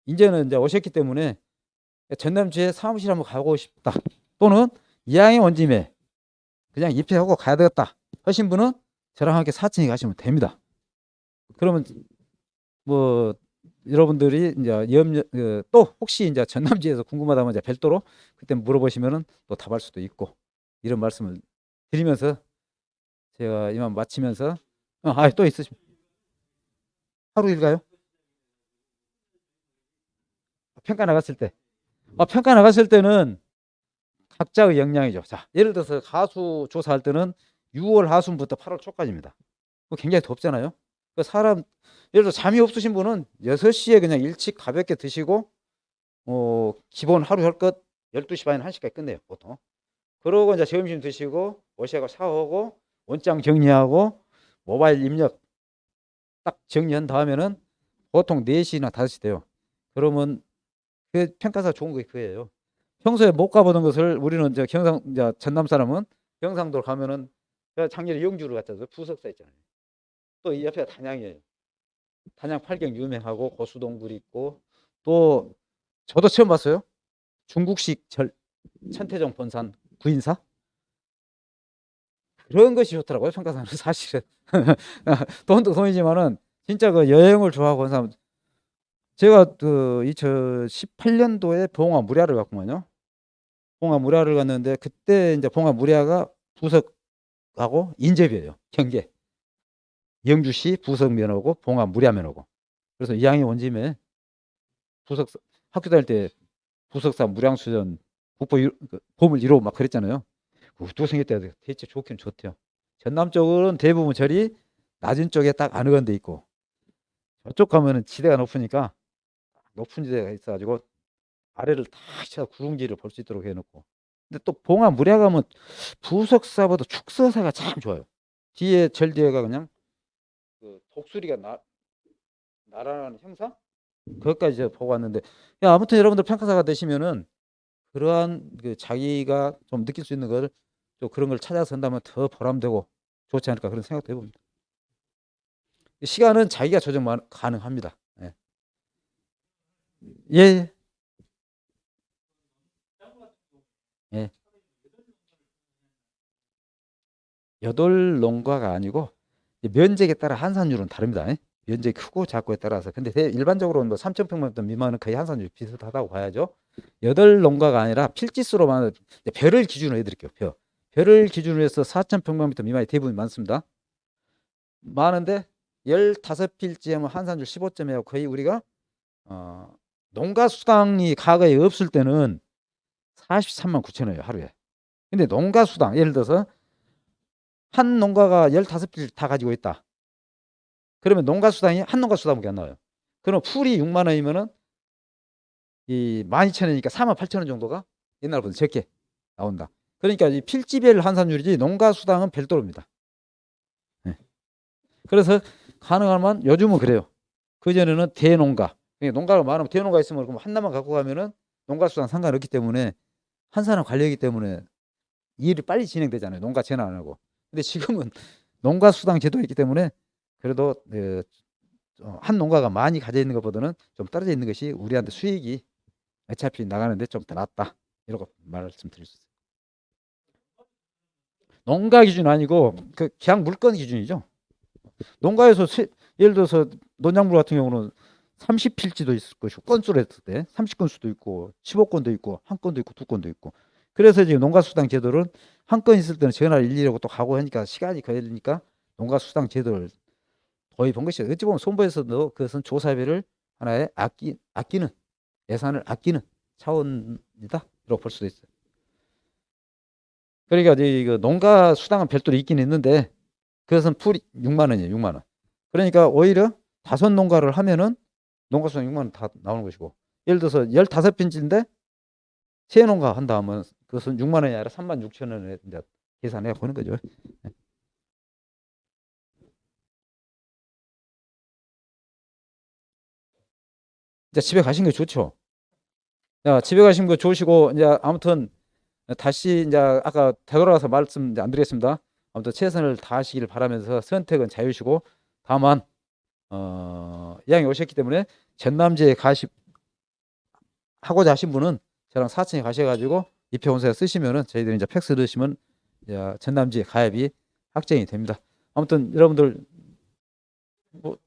이제는 이제 오셨기 때문에 전남지회 사무실 한번 가고 싶다 또는 이왕에 온 김에 그냥 입회하고 가야 되겠다 하신 분은 저랑 함께 4층에 가시면 됩니다. 그러면 뭐 여러분들이 이제 또 혹시 이제 전남지에서 궁금하다면 이제 별도로 그때 물어보시면은 또 답할 수도 있고 이런 말씀을 드리면서 제가 이만 마치면서 또 있으십니까? 하루 일가요? 평가 나갔을 때 평가 나갔을 때는 각자의 역량이죠. 자, 예를 들어서 하수 조사할 때는 6월 하순부터 8월 초까지입니다. 굉장히 덥잖아요. 그 사람 예를 들어 잠이 없으신 분은 6시에 그냥 일찍 가볍게 드시고 기본 하루 할 것 12시 반 1시까지 끝내요, 보통. 그러고 이제 점심 드시고 오셔서 샤워하고 원장 정리하고 모바일 입력 딱 정리한 다음에는 보통 4시나 5시 돼요. 그러면 그 평가사 좋은 게 그거예요. 평소에 못 가보던 것을 우리는 이제 전남 사람은 경상도 가면은 제가 작년에 영주를 갔다 와서 부석사 있잖아요. 또 이 옆에가 단양이에요. 단양 팔경 유명하고 고수동굴 있고 또 저도 처음 봤어요. 중국식 천태종 본산 구인사 그런 것이 좋더라고요. 평가사는 사실은 돈도 돈이지만은 진짜 그 여행을 좋아하고 하는 사람 제가 그 2018년도에 봉화 무량을 갔구만요. 봉화 무량을 갔는데 그때 이제 봉화 무량가 부석하고 인접이에요. 경계. 영주시 부석면허고 봉화 무량면허고. 그래서 이왕이 온 김에 부석 학교 다닐 때 부석사 무량수전 국보 봄을 이루고 막 그랬잖아요. 또 생겼대. 대체 좋긴 좋대요. 전남 쪽은 대부분 절이 낮은 쪽에 딱 어느 건데 있고 저쪽 가면은 지대가 높으니까 높은 지대가 있어가지고 아래를 탁 쳐 구릉지를 볼 수 있도록 해놓고. 근데 또 봉화 무량 가면 부석사보다 축서사가 참 좋아요. 뒤에 절 뒤에가 그냥 그 독수리가 날아가는 형상? 그것까지 제가 보고 왔는데, 야, 아무튼 여러분들 평가사가 되시면은 그러한 그 자기가 좀 느낄 수 있는 걸 또 그런 걸 찾아서 한다면 더 보람되고 좋지 않을까 그런 생각도 해봅니다. 시간은 자기가 조정 가능합니다. 예. 예. 예. 여덟 농가가 아니고 면적에 따라 한산율은 다릅니다. 예? 면적이 크고 작고에 따라서. 근데 일반적으로는 뭐 3,000평방미터 미만은 거의 한산율이 비슷하다고 봐야죠. 여덟 농가가 아니라 필지수로만 별을 기준으로 해드릴게요. 별을 기준으로 해서 4,000평방미터 미만이 대부분 많습니다. 많은데 15필지하면 한산율 15점이고 거의 우리가 농가 수당이 과거에 없을 때는 43만 9천 원이에요 하루에. 근데 농가 수당 예를 들어서 한 농가가 15필 다 가지고 있다. 그러면 농가 수당이 한 농가 수당밖에 안 나와요. 그럼 풀이 6만 원이면은 이 12,000원이니까 4만 8천 원 정도가 옛날보다 적게 나온다. 그러니까 이 필지별 환산율이지 농가 수당은 별도로입니다. 네. 그래서 가능하면 요즘은 그래요. 그전에는 대농가, 농가가 많으면 대농가 있으면 그럼 하나만 갖고 가면은 농가 수당 상관없기 때문에 한 사람 관리하기 때문에 일이 빨리 진행되잖아요. 농가 전환 안 하고. 근데 지금은 농가 수당 제도가 있기 때문에 그래도 한 농가가 많이 가져 있는 것보다는 좀 떨어져 있는 것이 우리한테 수익이 어차피 나가는데 좀 더 낫다. 이렇게 말씀드릴 수 있어요. 농가 기준 아니고 그 그냥 물건 기준이죠. 농가에서 예를 들어서 논작물 같은 경우는 30필지도 있을 것이고 건수로 했을 때 30건수도 있고 15건도 있고 한 건도 있고 두 건도 있고. 그래서 지금 농가수당 제도를 한 건 있을 때는 전화를 일일이 하고 또 가고 하니까 시간이 걸리니까 농가수당 제도를 도입한 것이죠. 어찌 보면 손보에서도 그것은 조사비를 하나의 아끼는 예산을 아끼는 차원이다. 이렇게 볼 수도 있어요. 그러니까 이거 농가 수당은 별도로 있긴 있는데 그것은 풀이 6만 원이에요. 6만 원. 그러니까 오히려 5농가를 하면은 농가 수당 6만 원 다 나오는 것이고 예를 들어서 15핀지인데 3농가 한다 하면 그것은 6만 원이 아니라 3만 6천 원에 이제 계산해 보는 거죠. 이제 집에 가신 거 좋죠. 자, 집에 가신 거 좋으시고 이제 아무튼 다시 이제 아까 되돌아가서 말씀 이제 안 드리겠습니다. 아무튼 최선을 다하시길 바라면서 선택은 자유시고 다만 이왕에 오셨기 때문에 전남지에 하고자 하신 분은 저랑 사천에 가셔가지고 입회원서 쓰시면은 저희들이 이제 팩스 넣으시면 이제 전남지에 가입이 확정이 됩니다. 아무튼 여러분들 뭐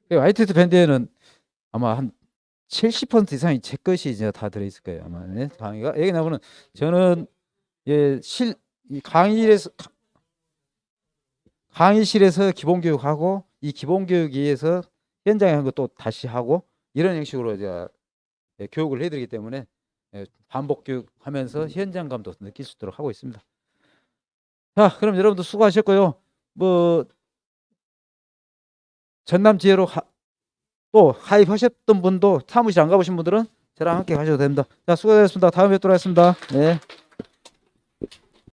YTT 밴드에는 아마 한 70% 이상이 제 것이 이제 다 들어있을 거예요. 아마 네, 강의가 여기 나오는 저는 이 강의실에서 기본 교육하고 이 기본 교육에 의해서 현장에 한 것도 다시 하고 이런 형식으로 이제 교육을 해드리기 때문에 반복 교육하면서 현장감도 느낄 수 있도록 하고 있습니다. 자, 그럼 여러분들 수고하셨고요. 뭐 전남 지혜로 또 가입하셨던 분도 사무실 안 가보신 분들은 저랑 함께 가셔도 됩니다. 자, 수고하셨습니다. 다음에 뵙도록 하겠습니다. 네.